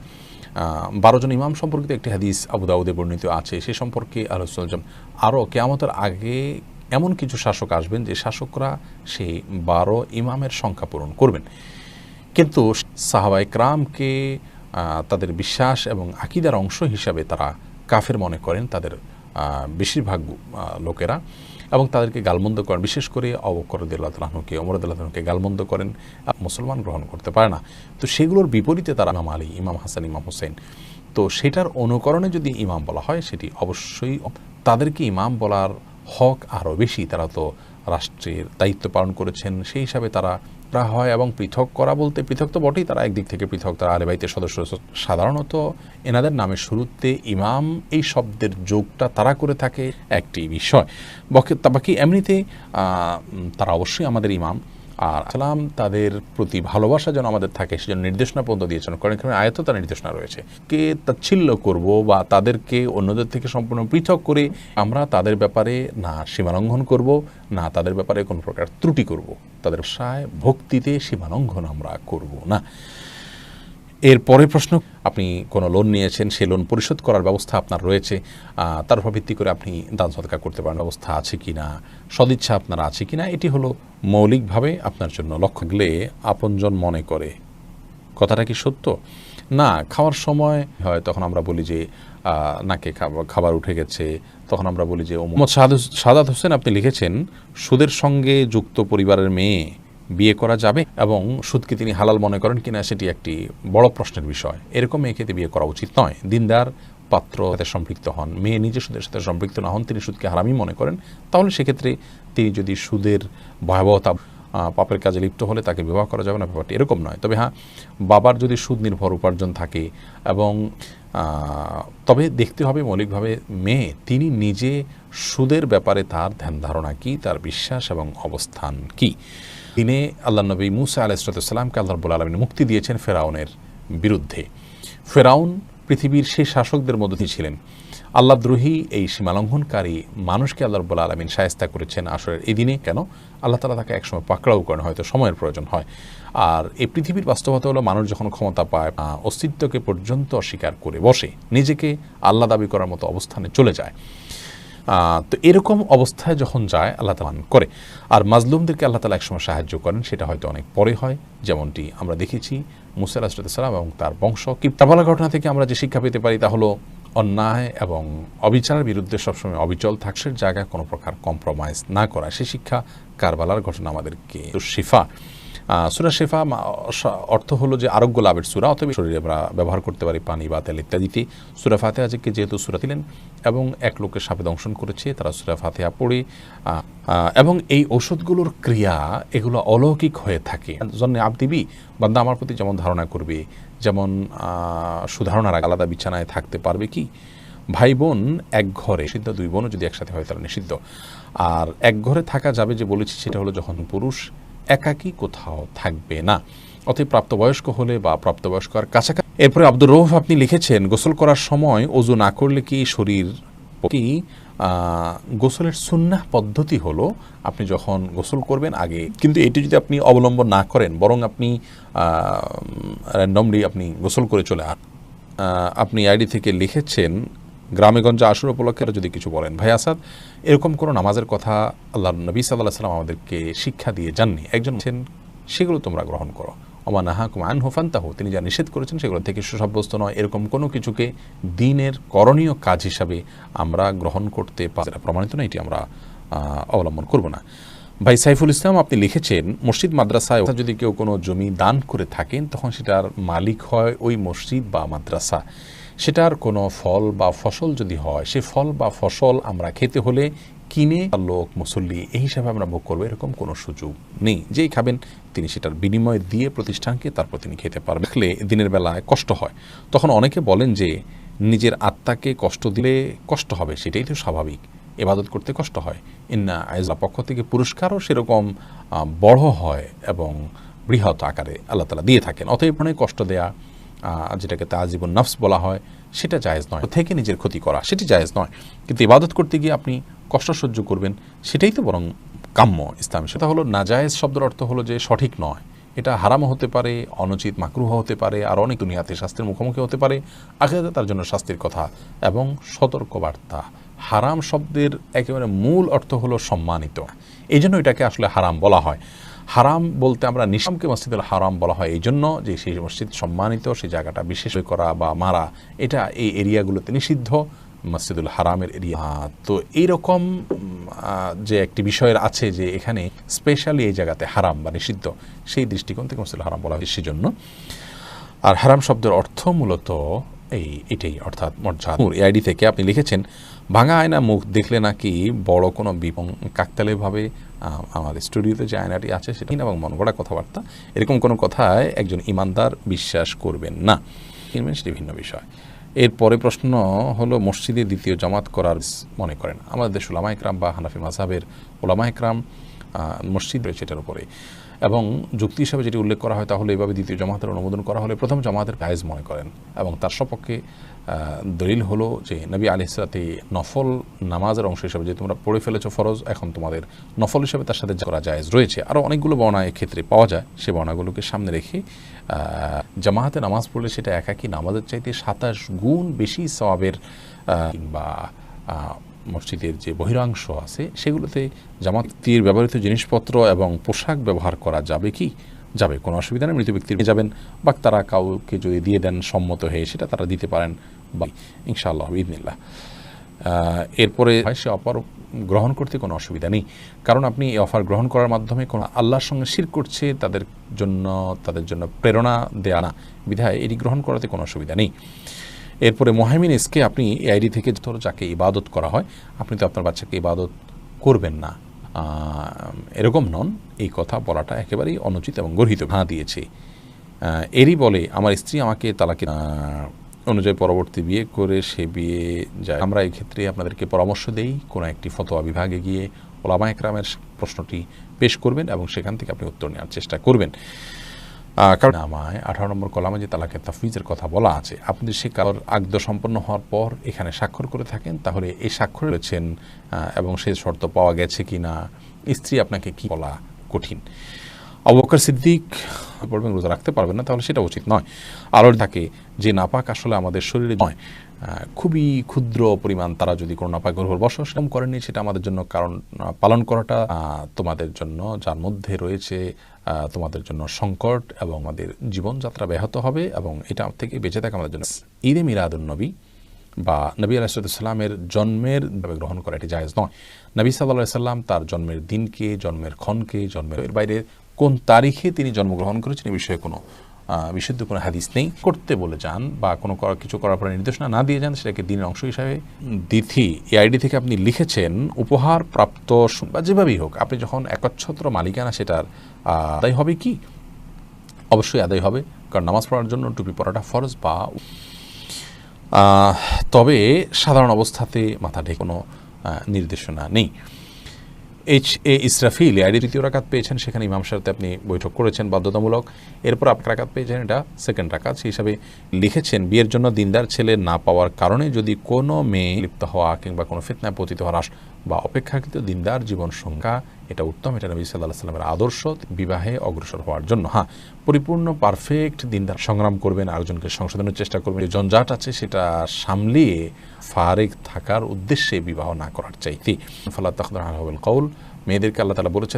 12 জন ইমাম সম্পর্কিত একটি হাদিস আবু দাউদে বর্ণিত আছে। সে সম্পর্কে আলোচনা আরও কিয়ামতের আগে এমন কিছু শাসক আসবেন যে শাসকরা সেই 12 ইমামের সংখ্যা পূরণ করবেন। কিন্তু সাহাবায়ে কেরামকে তাদের বিশ্বাস এবং আকীদার অংশ হিসাবে তারা কাফের মনে করেন তাদের বেশিরভাগ লোকেরা, এবং তাদেরকে গালমন্দ করেন। বিশেষ করে আবু বকর রাদিয়াল্লাহু তাআলা আনহুকে, ওমর রাদিয়াল্লাহু তাআলাকে গালমন্দ করেন, মুসলমান গ্রহণ করতে পারে না। তো সেগুলোর বিপরীতে তারা ইমাম আলী, ইমাম হাসান, ইমাম হোসেন, তো সেটার অনুকরণে যদি ইমাম বলা হয় সেটি অবশ্যই তাদেরকে ইমাম বলার হক আরও বেশি। তারা তো রাষ্ট্রের দায়িত্ব পালন করেছেন, সেই হিসাবে তারা হয়। এবং পৃথক করা বলতে পৃথক তো বটেই, তারা একদিক থেকে পৃথক, তারা আহলে বাইতের সদস্য। সাধারণত এনাদের নামের শুরুতে ইমাম এই শব্দের যোগটা তারা করে থাকে একটি বিষয়। বাকি এমনিতে তারা অবশ্যই আমাদের ইমাম। আর সালাম তাদের প্রতি ভালোবাসা যেন আমাদের থাকে সেজন্য নির্দেশনা পর্যন্ত দিয়েছেন। কারণ এখানে আয়াত তার নির্দেশনা রয়েছে, কে তাচ্ছিল্য করব বা তাদেরকে অন্যদের থেকে সম্পূর্ণ পৃথক করে আমরা তাদের ব্যাপারে না সীমালঙ্ঘন করব, না তাদের ব্যাপারে কোনো প্রকার ত্রুটি করব, তাদের ভাষায় ভক্তিতে সীমালঙ্ঘন আমরা করব না। এর পরের প্রশ্ন, আপনি কোনো লোন নিয়েছেন, সেই লোন পরিশোধ করার ব্যবস্থা আপনার রয়েছে, তার উপর ভিত্তি করে আপনি দান সদকা করতে পারেন, ব্যবস্থা আছে কিনা, সদিচ্ছা আপনার আছে কিনা, এটি হলো মৌলিকভাবে আপনার জন্য লক্ষ্য। গেলে আপনজন মনে করে, কথাটা কি সত্য? না, খাওয়ার সময় হয় তখন আমরা বলি যে নাকে খাবার উঠে গেছে, তখন আমরা বলি যে মোহাম্মদ সাদাত হোসেন আপনি লিখেছেন সুদের সঙ্গে যুক্ত পরিবারের মেয়ে বিয়ে করা যাবে এবং সুদকে তিনি হালাল মনে করেন কিনা সেটি একটি বড় প্রশ্নের বিষয়। এরকম মেয়েকে বিয়ে করা উচিত নয়। দিনদার পাত্র সাথে সম্পৃক্ত হন, মেয়ে নিজে সুদের সাথে সম্পৃক্ত না হন, তিনি সুদকে হারামই মনে করেন, তাহলে সেক্ষেত্রে তিনি যদি সুদের ভয়াবহতা পাপের কাজে লিপ্ত হলে তাকে বিবাহ করা যাবে না, ব্যাপারটি এরকম নয়। তবে হ্যাঁ, বাবার যদি সুদ নির্ভর উপার্জন থাকে এবং তবে দেখতে হবে মৌলিকভাবে মেয়ে তিনি নিজে সুদের ব্যাপারে তার ধ্যান ধারণা কী, তার বিশ্বাস এবং অবস্থান কী। দিনে আল্লাহ নবী মুসা আলাইহিসসালামকে আল্লাহ রাব্বুল আলামিন মুক্তি দিয়েছেন ফেরাউনের বিরুদ্ধে। ফেরাউন পৃথিবীর সেই শাসকদের মধ্যে ছিলেন। আল্লাহদ্রোহী এই সীমালঙ্ঘনকারী মানুষকে আল্লাহ রাব্বুল আলামিন শায়েস্তা করেছেন আসরের এই দিনে। কেন? আল্লাহ তাআলা তাকে একসময় পাকড়াও করেন, হয়তো সময়ের প্রয়োজন হয়। আর এই পৃথিবীর বাস্তবতা হলো মানুষ যখন ক্ষমতা পায়, অস্তিত্বকে পর্যন্ত অস্বীকার করে বসে, নিজেকে আল্লাহ দাবি করার মতো অবস্থানে চলে যায়। তো এরকম অবস্থায় যখন যায় আল্লাহ তাআলা করে, আর মাজলুমদেরকে আল্লাহ তাআলা একসময় সাহায্য করেন, সেটা হয়তো অনেক পরে হয়, যেমনটি আমরা দেখেছি মুসা আলাইহিস সালাম এবং তার বংশ। কিবতী ঘটনা থেকে আমরা যে শিক্ষা পেতে পারি তা হলো অন্যায় এবং অবিচারের বিরুদ্ধে সবসময় অবিচল থাকসের জায়গায় কোনো প্রকার কম্প্রোমাইজ না করা। সেই শিক্ষা কারবালার ঘটনা আমাদেরকে শিফা। সূরা শিফা অর্থ হলো যে আরোগ্য লাভের সূরা, অতএব শরীরে আমরা ব্যবহার করতে পারি পানি বা তেল ইত্যাদিতে। সূরা ফাতিহা যেহেতু সূরা দিলেন এবং এক লোকের সাপে দংশন করেছে, তারা সূরা ফাতিহা পড়ে এবং এই ঔষধগুলোর ক্রিয়া এগুলো অলৌকিক হয়ে থাকে। জন্যে আবদিবি বান্দা আমার প্রতি যেমন ধারণা করবে, যেমন সুধারণার আলাদা বিছানায় থাকতে পারবে কি, ভাই বোন এক ঘরে নিষিদ্ধ, দুই বোনও যদি একসাথে হয় তারা নিষিদ্ধ। আর এক ঘরে থাকা যাবে যে বলেছি সেটা হলো যখন পুরুষ একাকী কোথাও থাকবে না, অতএব প্রাপ্তবয়স্ক হলে বা প্রাপ্তবয়স্কর কাছাকাছি। এরপরে আব্দুর রউফ আপনি লিখেছেন, গোসল করার সময় ওযু না করলে কি শরীর কি? গোসলের সুন্নাহ পদ্ধতি হলো আপনি যখন গোসল করবেন আগে, কিন্তু এটি যদি আপনি অবলম্বন না করেন, বরং আপনি র্যান্ডমলি আপনি গোসল করে চলে আপনি আইডি থেকে লিখেছেন গ্রামেগঞ্জে আশুর উপলক্ষে যদি কিছু বলেন। ভাই আসাদ, এরকম কোনো নামাজের কথা আল্লাহ নবী সাল্লাল্লাহু আলাইহি ওয়াসাল্লাম আমাদেরকে শিক্ষা দিয়ে যাননি। একজন বলেছেন সেগুলো তোমরা গ্রহণ করো, ওমা নাহাকুম আনহু ফান্তাহু, তিনি যা নিষেধ করেছেন সেগুলো থেকে সুসাব্যস্ত নয়, এরকম কোনো কিছুকে দ্বীনের করণীয় কাজ হিসাবে আমরা গ্রহণ করতে পারি, প্রমাণিত না, এটি আমরা অবলম্বন করব না। ভাই সাইফুল ইসলাম আপনি লিখেছেন, মসজিদ মাদ্রাসায় যদি কেউ কোনো জমি দান করে থাকেন তখন সেটার মালিক হয় ওই মসজিদ বা মাদ্রাসা। সেটার কোনো ফল বা ফসল যদি হয়, সে ফল বা ফসল আমরা খেতে হলে কিনে লোক মুসল্লি এই হিসাবে আমরা ভোগ করবো, এরকম কোনো সুযোগ নেই। যেই খাবেন তিনি সেটার বিনিময় দিয়ে প্রতিষ্ঠানকে তারপর তিনি খেতে পারবেন। দেখলে দিনের বেলায় কষ্ট হয়, তখন অনেকে বলেন যে নিজের আত্মাকে কষ্ট দিলে কষ্ট হবে, সেটাই তো স্বাভাবিক, ইবাদত করতে কষ্ট হয়। ইন্না আইজা পক্ষ থেকে পুরস্কারও সেরকম বড় হয় এবং বৃহৎ আকারে আল্লাহ তাআলা দিয়ে থাকেন। অতএব অনেক কষ্ট দেয়া, যেটাকে তাজিবুন নফস বলা হয়, সেটা জায়েজ নয়। থেকে নিজের ক্ষতি করা সেটি জায়েজ নয়, কিন্তু ইবাদত করতে গিয়ে আপনি কষ্ট সহ্য করবেন সেটাই তো বরং কাম্য ইসলামে। সেটা হলো নাজায়েজ শব্দের অর্থ হলো যে সঠিক নয়, এটা হারামও হতে পারে, অনুচিত মাকরুহ হতে পারে, আর অনেক দুনিয়াতে শাস্তির মুখোমুখি হতে পারে, আখিরাতে তার জন্য শাস্তির কথা এবং সতর্কবার্তা। হারাম শব্দের একেবারে মূল অর্থ হলো সম্মানিত, এই জন্য এটাকে আসলে হারাম বলা হয়। হারাম বলতে আমরা নিশামকে মসজিদুল হারাম বলা হয় এই জন্য যে সেই মসজিদ সম্মানিত, সেই জায়গাটা বিশেষ করা বা মারা, এটা এই এরিয়াগুলোতে নিষিদ্ধ, মসজিদুল হারামের এরিয়া। তো এইরকম যে একটি বিষয়ের আছে যে এখানে স্পেশালি এই জায়গাতে হারাম বা নিষিদ্ধ, সেই দৃষ্টিকোণ থেকে মসজিদুল হারাম বলা হয় সেজন্য। আর হারাম শব্দের অর্থ মূলত এটাই, অর্থাৎ মর্যাদা। এই আইডি থেকে আপনি লিখেছেন, ভাঙা আয়না মুখ দেখলে নাকি বড় কোনো কাকতালীয়ভাবে আমার স্টুডিওতে যে আয়নাটি আছে সেটা এবং মন গড়া কথাবার্তা, এরকম কোনো কথায় একজন ইমানদার বিশ্বাস করবেন না, সেটি ভিন্ন বিষয়। এরপরে প্রশ্ন হলো, মসজিদে দ্বিতীয় জামাত করার মনে করেন আমাদের দেশ উলামা ইকরাম বা হানাফি মাযহাবের উলামা ইকরাম মসজিদ রয়েছে এটার উপরে, এবং যুক্তি হিসাবে যেটি উল্লেখ করা হয় তাহলে এভাবে দ্বিতীয় জামাতের অনুমোদন করা হলে প্রথম জামাতের জায়েজ মনে করেন, এবং তার সপক্ষে দলিল হলো যে নবী আলাইহিস সালাতে নফল নামাজের অংশ হিসাবে যে তোমরা পড়ে ফেলেছো ফরজ, এখন তোমাদের নফল হিসাবে তার সাথে করা জায়েজ রয়েছে। আরও অনেকগুলো বর্ণনা এক্ষেত্রে পাওয়া যায়, সে বর্ণনাগুলোকে সামনে রেখে জামাতে নামাজ পড়লে সেটা একাকী নামাজের চাইতে 27 গুণ বেশি সওয়াবের, বা মসজিদের যে বহিরাংশ আছে সেগুলোতে জামাতের ব্যবহৃত জিনিসপত্র এবং পোশাক ব্যবহার করা যাবে কি? যাবে, কোনো অসুবিধা নেই। মৃত ব্যক্তির যাবেন বা তারা কাউকে যদি দিয়ে দেন সম্মত হয়ে সেটা তারা দিতে পারেন বা ইনশাআল্লাহ বিইذনিল্লাহ। এরপরে সে অফার গ্রহণ করতে কোনো অসুবিধা নেই, কারণ আপনি এই অফার গ্রহণ করার মাধ্যমে কোনো আল্লাহর সঙ্গে শিরক করছে তাদের জন্য প্রেরণা দেয়া না, বিধায় এটি গ্রহণ করাতে কোনো অসুবিধা নেই। এরপরে মোহাইমিন এসকে আপনি এই আইডি থেকে যাকে ইবাদত করা হয়, আপনি তো আপনার বাচ্চাকে ইবাদত করবেন না, এরকম নন, এই কথা বলাটা একেবারেই অনুচিত এবং গর্হিত। দিয়েছে এরই বলে আমার স্ত্রী আমাকে তালাকে অনুযায়ী পরবর্তী বিয়ে করে সে বিয়ে যায়। আমরা এই ক্ষেত্রে আপনাদেরকে পরামর্শ দেই কোনো একটি ফতোয়া বিভাগে গিয়ে ওলামা একরামের প্রশ্নটি পেশ করবেন এবং সেখান থেকে আপনি উত্তর নেওয়ার চেষ্টা করবেন। কারণ আমায় 18 নম্বর কলামে যে তালাকে তাফউইজের কথা বলা আছে, আপনি সে কারোর আকদ সম্পন্ন হওয়ার পর এখানে স্বাক্ষর করে থাকেন, তাহলে এই স্বাক্ষর রয়েছেন এবং সেই শর্ত পাওয়া গেছে কি না, স্ত্রী আপনাকে কি বলা কঠিন। আবু বকর সিদ্দিক বলবেন রোজা রাখতে পারবেন না, তাহলে সেটা উচিত নয়। আলোর থাকে যে নাপাক আসলে আমাদের শরীরে নয়, খুবই ক্ষুদ্র পরিমাণ তারা যদি কোনো নাপাক গর্ভর বসবাস করেনি, সেটা আমাদের জন্য কারণ পালন করাটা তোমাদের জন্য যার মধ্যে রয়েছে তোমাদের জন্য সংকট এবং আমাদের জীবনযাত্রা ব্যাহত হবে এবং এটা থেকে বেঁচে থাকা আমাদের জন্য। ঈদে মিলাদুন নবী বা নবী আলাইহিসসালামের জন্মের গ্রহণ করা এটি জায়েজ নয়। নবী সাল্লাল্লাহু আলাইহি সাল্লাম তার জন্মের দিনকে, জন্মের ক্ষণকে, জন্মের বাইরে কোন তারিখে তিনি জন্মগ্রহণ করেছেন এই বিষয়ে কোনো বিশুদ্ধ কোনো হাদিস নেই। করতে বলে যান বা কোনো কিছু করার পরে নির্দেশনা না দিয়ে যান, সেটাকে দিনের অংশ হিসাবে দিথি এই আইডি থেকে আপনি লিখেছেন উপহার প্রাপ্ত বা যেভাবেই হোক, আপনি যখন একচ্ছত্র মালিকানা সেটার আদায় হবে কি? অবশ্যই আদায় হবে, কারণ নামাজ পড়ার জন্য টুপি পরাটা ফরজ। বা তবে সাধারণ অবস্থাতে মাথা ঢেকে কোনো নির্দেশনা নেই। ইসরাফিল আইডি তৃতীয় রাকাত পেয়েছেন, সেখানে ইমাম সাথে আপনি বৈঠক করেছেন বাধ্যতামূলক, এরপর আপনি রাকাত পেয়েছেন, এটা সেকেন্ড রাকাত। সেই হিসাবে লিখেছেন বিয়ের জন্য দিনদার ছেলে না পাওয়ার কারণে যদি কোনো মেয়ে লিপ্ত হওয়া কিংবা কোনো ফিতনায় পতিত হওয়ার বা অপেক্ষাকৃত দিনদার জীবন সংখ্যা, এটা উত্তম, এটা নবী সাল্লাল্লাহু আলাইহি সাল্লামের আদর্শ বিবাহে অগ্রসর হওয়ার জন্য। পরিপূর্ণ পারফেক্ট দিনদার সংগ্রাম করবেন, আরেকজনকে সংশোধনের চেষ্টা করবেন, যে জঞ্জাট আছে সেটা সামলিয়ে ফারিক থাকার উদ্দেশ্যে বিবাহ না করার চাইতে। ফালা তাখদাউনা বিল কওল, মেয়েদেরকে আল্লাহ তাআলা বলেছে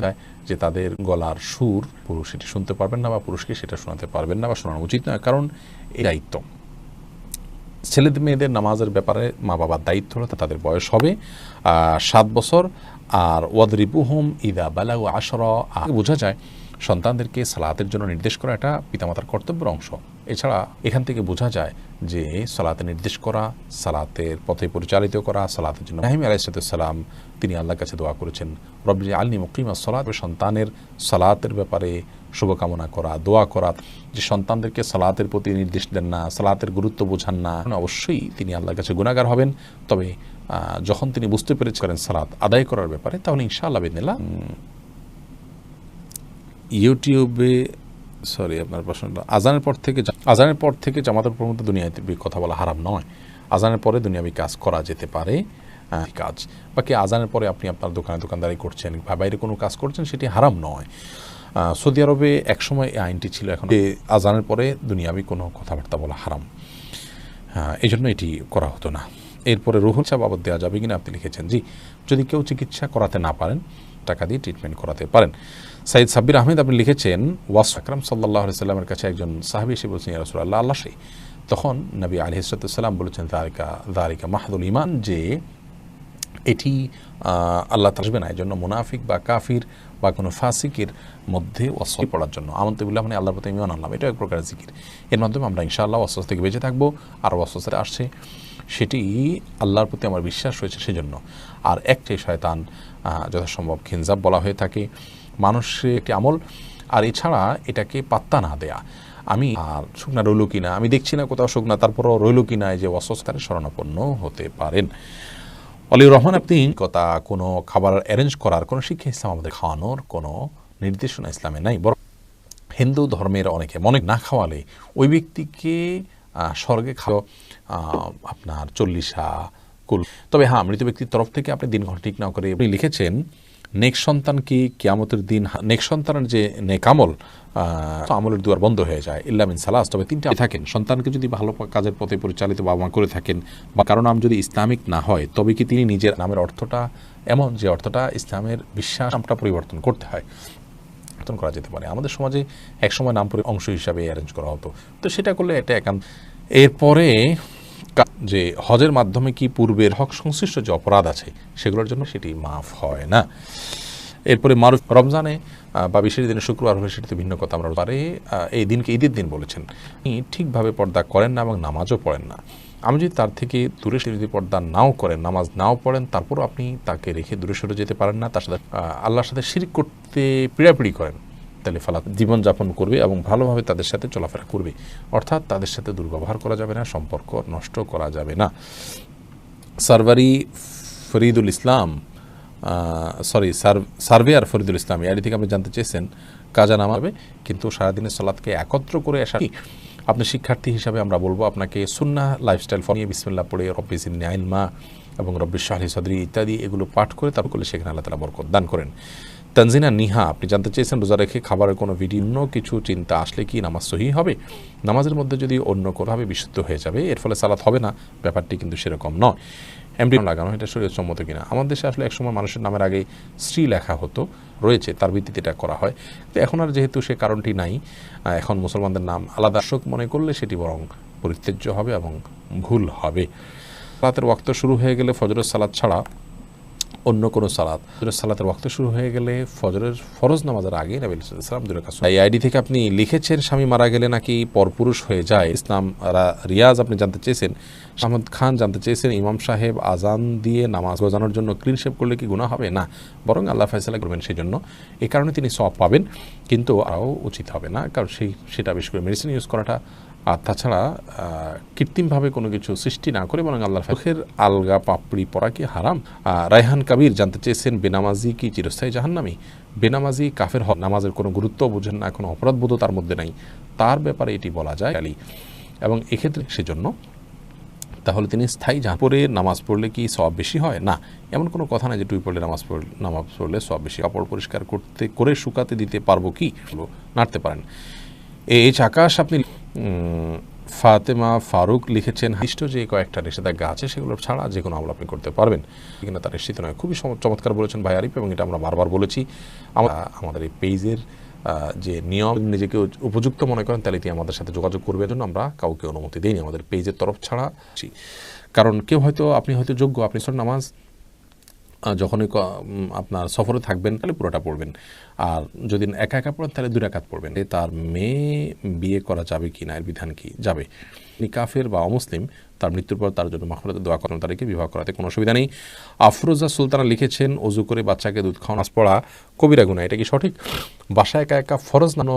যে তাদের গলার সুর পুরুষ সেটি শুনতে পারবেন না বা পুরুষকে সেটা শোনাতে পারবেন না বা শোনানো উচিত নয়, কারণ এই দায়িত্ব ছেলেদের মেয়েদের নামাজের ব্যাপারে মা বাবার দায়িত্ব হলো তাদের বয়স হবে 7 বছর। আর ওয়াদরিবুহুম ইদা বালাগু 10, বোঝা যায় সন্তানদেরকে সালাতের জন্য নির্দেশ করা এটা পিতামাতার কর্তব্যের অংশ। এছাড়া এখান থেকে বোঝা যায় যে সালাতে নির্দেশ করা, সালাতের পথে পরিচালিত করা, সালাতের জন্য ইব্রাহিম আলাইহিস সালাম তিনি আল্লাহর কাছে দোয়া করেছেন রব্বি আলনি মুকিমাস সালাত, সন্তানের সালাতের ব্যাপারে শুভকামনা করা, দোয়া করা, যে সন্তানদেরকে সালাতের প্রতি নির্দেশ দেন না, সালাতের গুরুত্ব বোঝান না, অবশ্যই তিনি আল্লাহর কাছে গুনাহগার হবেন। তবে যখন তিনি বুঝতে পেরেছিলেন সালাত আদায় করার ব্যাপারে, তাহলে ইনশাআল্লাহ বিদিনিল্লাহ ইউটিউবে আপনার প্রশ্নটা আজানের পর থেকে জামাতের উপর মধ্যে দুনিয়াবি কথা বলা হারাম নয়। আজানের পরে দুনিয়াবি কাজ করা যেতে পারে কাজ, বাকি আজানের পরে আপনি আপনার দোকানদারি করছেন বা বাইরে কোনো কাজ করছেন সেটি হারাম নয়। সৌদি আরবে একসময় এই আইনটি ছিল, এখন আজানের পরে দুনিয়াবি কোনো কথাবার্তা বলা হারাম, এই জন্য এটি করা হতো না। এরপরে রুহুল চা বাবদ দেওয়া যাবে কিনা আপনি লিখেছেন, জি, যদি কেউ চিকিৎসা করাতে না পারেন টাকা দিয়ে ট্রিটমেন্ট করাতে পারেন। সাইদ সাব্বির আহমেদ আপনি লিখেছেন ওয়াস আকরাম সাল্লাল্লাহু আলাইহি সাল্লামের কাছে একজন সাহাবী এসে বলছেন ইয়া রাসূলুল্লাহ আল্লাহ সেই, তখন নবী আলাইহিস সালাম বলেছেন যালিকা মাহদুল ঈমান, যে এটি আল্লাহ আসবে না, এই জন্য মুনাফিক বা কাফির বা কোনো ফাসিকের মধ্যে ওয়াসওয়াসা পড়ার জন্য আমন্তু বিল্লাহ মানে আল্লাহর প্রতি ঈমান আনলাম, এটা এক প্রকারের জিকির। এর মাধ্যমে আমরা ইনশাআল্লাহ ওয়াসওয়াসা থেকে বেঁচে থাকবো। আর ওয়াসওয়াসা আসছে সেটি আল্লাহর প্রতি আমার বিশ্বাস রয়েছে সেজন্য। আর একটাই শয়তান যথাসম্ভব খিনজাব বলা হয়ে থাকে, মানুষের একটি আমল। আর এছাড়া এটাকে পাত্তা না দেয়া, আমি আর শুকনা রইল কিনা, আমি দেখছি না কোথাও শুকনা, তারপরও রইল কিনা, যে ওয়াসওয়াসার শরণাপন্ন হতে পারেন। অলিউর রহমান আপনি কথা কোনো খাবার অ্যারেঞ্জ করার কোনো শিক্ষা ইসলাম আমাদের খাওয়ানোর কোনো নির্দেশনা ইসলামে নাই, বরং হিন্দু ধর্মের অনেকে মনে না খাওয়ালে ওই ব্যক্তিকে স্বর্গে খাওয়া আপনার 40 কুল। তবে মৃত ব্যক্তির তরফ থেকে আপনি দিনক্ষণ ঠিক না করে আপনি লিখেছেন নেক সন্তান কি কিয়ামতের দিন, নেক সন্তানের যে নেক আমল আমলের দুয়ার বন্ধ হয়ে যায় ইল্লা মিন সালাস, তবে 3টা থাকেন। সন্তানকে যদি ভালো কাজের পথে পরিচালিত বাবা মা করে থাকেন বা কারো নাম যদি ইসলামিক না হয়, তবে কি তিনি নিজের নামের অর্থটা এমন যে অর্থটা ইসলামের বিশ্বাস নামটা পরিবর্তন করতে হয়, করা যেতে পারে। আমাদের সমাজে একসময় নাম অংশ হিসাবে অ্যারেঞ্জ করা হতো, তো সেটা করলে এটা একান্ত। এরপরে যে হজের মাধ্যমে কি পূর্বের হক সংশ্লিষ্ট যে অপরাধ আছে সেগুলোর জন্য সেটি মাফ হয় না। এরপরে মারুফ রমজানে বা বিশেষ দিনে শুক্রবার হলে সেটি তো ভিন্ন কথা। আমরা পারে এই দিনকে ঈদের দিন বলেছেন, ঠিকভাবে পর্দা করেন না এবং নামাজও পড়েন না। আমি যদি তার থেকে দূরে সরে যদি পর্দা নাও করেন, নামাজ নাও পড়েন, তারপরও আপনি তাকে রেখে দূরে সরে যেতে পারেন না, তার সাথে আল্লাহর সাথে শিরক করতে পিড়াপিড়ি করেন, তাহলে ফালাত জীবনযাপন করবে এবং ভালোভাবে তাদের সাথে চলাফেরা করবে। অর্থাৎ তাদের সাথে দুর্ব্যবহার করা যাবে না, সম্পর্ক নষ্ট করা যাবে না। সার্ভারি ফরিদুল ইসলাম সার্ভেয়ার ফরিদুল ইসলাম এই থেকে আপনি জানতে চেয়েছেন কাজা নামাবে কিন্তু সারাদিনের সালাতকে একত্র করে আসা। আপনি শিক্ষার্থী হিসাবে আমরা বলবো আপনাকে সুন্নাহ লাইফস্টাইল নিয়ে বিসমিল্লাহ পড়ে রব্বি জিদনি ইলমা এবং রব্বি ইশরাহ লি সাদরি ইত্যাদি এগুলো পাঠ করে তারপর করলে সেখানে আল্লাহ তাআলা বরকত দান করেন। তানজিনা নিহা আপনি জানতে চেয়েছেন রোজা রেখে খাবারের কোনো অন্য কিছু চিন্তা আসলে কি নামাজ সহি হবে? নামাজের মধ্যে যদি অন্য কোনোভাবে বিশুদ্ধ হয়ে যাবে এর ফলে সালাত হবে না, ব্যাপারটি কিন্তু সেরকম নয়। এমডি লাগানো এটা শরীয়তসম্মত কিনা? আমাদের দেশে আসলে একসময় মানুষের নামের আগে শ্রী লেখা হতো, রয়েছে, তার ভিত্তিতে এটা করা হয়। তো এখন আর যেহেতু সে কারণটি নাই, এখন মুসলমানদের নাম আলাদা শোক মনে করলে সেটি বরং পরিত্যাজ্য হবে এবং ভুল হবে। সালাতের ওয়াক্ত শুরু হয়ে গেলে ফজরের সালাত ছাড়া অন্য কোনো সালাত, ফজরের সালাতের ওয়াক্ত শুরু হয়ে গেলে ফজরের ফরজ নামাজের আগে নবী সাল্লাল্লাহু আলাইহি ওয়াসাল্লাম এই আইডি থেকে আপনি লিখেছেন স্বামী মারা গেলে নাকি পরপুরুষ হয়ে যায়। ইসলাম রিয়াজ আপনি জানতে চেয়েছেন। আহমদ খান জানতে চেয়েছেন ইমাম সাহেব আজান দিয়ে নামাজ বোঝানোর জন্য ক্লিন শেভ করলে কি গুনাহ হবে? না, বরং আল্লাহ ফয়সালা করবেন সেই জন্য, এই কারণে তিনি সওয়াব পাবেন, কিন্তু আরও উচিত হবে না, কারণ সেটা বিশেষ করে মেডিসিন ইউজ করাটা। আর তাছাড়া কৃত্রিমভাবে কোনো কিছু সৃষ্টি না করে বরং আল্লাহর চোখের আলগা পাপড়ি পরা কি হারাম? রায়হান কাবির জানতে চেয়েছেন বেনামাজি কি চিরস্থায়ী জাহান্নামী? বেনামাজি কাফের হক, নামাজের কোনো গুরুত্ব বোঝেন না, কোনো অপরাধবোধও তার মধ্যে নাই, তার ব্যাপারে এটি বলা যায় এবং এক্ষেত্রে সেজন্য তাহলে তিনি স্থায়ী পরে নামাজ পড়লে কি সওয়াব বেশি হয়? না, এমন কোনো কথা নাই যে টুই পড়লে নামাজ পড়লে সওয়াব বেশি। কাপড় পরিষ্কার করে শুকাতে দিতে পারবো কি? নাড়তে পারেন। এইচ আকাশ আপনি ফাতেমা ফারুক লিখেছেন নির্দিষ্ট যে কয়েকটা নিষেধাজ্ঞা আছে সেগুলো ছাড়া যে কোনো আমল আপনি করতে পারবেন কিনা তার নিশ্চিত নয়। খুবই চমৎকার বলেছেন ভাই আরিফ, এবং এটা আমরা বারবার বলেছি। আমাদের এই পেজের যে নিয়ম নিজেকে উপযুক্ত মনে করেন তাহলে এটি আমাদের সাথে যোগাযোগ করবে, জন্য আমরা কাউকে অনুমতি দিইনি আমাদের পেজের তরফ ছাড়া। কারণ কেউ হয়তো আপনি হয়তো যোগ্য, আপনি নামাজ যখনই আপনার সফরে থাকবেন তাহলে পুরোটা পড়বেন, আর যদি একা একা পড়েন তাহলে 2 রাকাত পড়বেন। তার মেয়ে বিয়ে করা যাবে কি না, এর বিধান কি? যাবে। কাফের বা অমুসলিম তার মৃত্যুর পর তার জন্য মাগফিরাতের দোয়া করেন, তাদেরকে বিবাহ করাতে কোনো অসুবিধা নেই। আফরোজা সুলতানা লিখেছেন অজু করে বাচ্চাকে দুধ খাওয়ানো নামাজ পড়া কবিরা গুনাহ, এটা কি সঠিক? বাসায় একা একা ফরজ নানো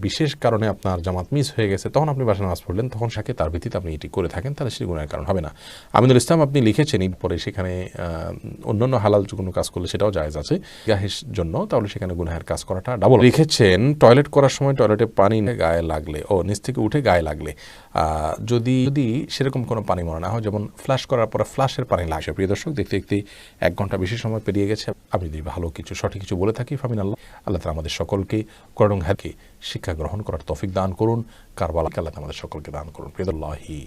বিশেষ কারণে আপনার জামাত মিস হয়ে গেছে, তখন আপনি বাসায় নামাজ পড়লেন, তখন সাথে তার ভিত্তিতে আপনি এটি করে থাকেন, তাহলে সেটি গুনাহের কারণ হবে না। আমিনুল ইসলাম আপনি লিখেছেন পরে সেখানে অন্যান্য হালাল কোনো কাজ করলে সেটাও জায়েজ আছে গাহের জন্য, তাহলে সেখানে গুনাহের কাজ করাটা ডাবল। লিখেছেন টয়লেট করার সময় টয়লেটে পানি গায়ে লাগলে নিচ থেকে উঠে গায়ে লাগলে যদি সেরকম কোনো পানি মনে না হয়, যেমন ফ্লাশ করার পরে ফ্লাশের পানি লাগছে। প্রিয় দর্শক, দেখতে দেখতে 1 ঘন্টা বেশি সময় পেরিয়ে গেছে। আমি যদি ভালো কিছু সঠিক কিছু বলে থাকি ফামিন আল্লাহ তাআলা আমাদের সকলকে কোরআন হাদিসকে শিক্ষা গ্রহণ করার তৌফিক দান করুন। কারবালা আল্লাহ আমাদের সকলকে দান করুন। প্রিয়ল্লাহি।